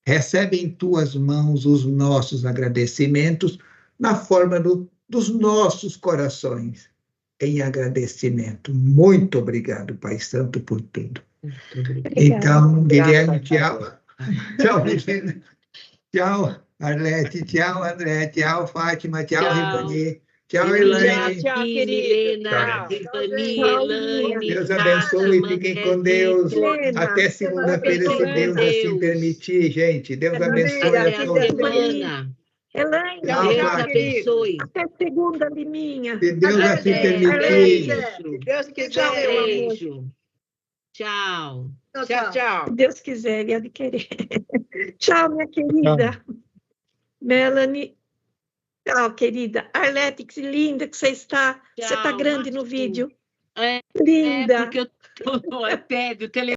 recebe em tuas mãos os nossos agradecimentos na forma dos nossos corações, em agradecimento. Muito obrigado, Pai Santo, por tudo. Então, Guilherme, tchau. Tchau, Regina. Tchau, Arlete. Tchau, André. Tchau, Fátima. Tchau, Rivani. Tchau, Elaine. Tchau, Helena, Rivani, Elaine. Deus abençoe, fiquem com Deus. Até segunda-feira, se Deus assim permitir, gente. Deus abençoe a todos. Elaine, Deus abençoe. Até segunda, Liminha. Se Deus assim permitir. Deus quiser. Beijo. Tchau. Tchau. Se Deus quiser, ele há de querer. Tchau, minha querida. Melanie. Tchau, querida. Arlete, que linda que você está. Você está grande no vídeo. É, linda. porque eu tô no iPad, o telefone.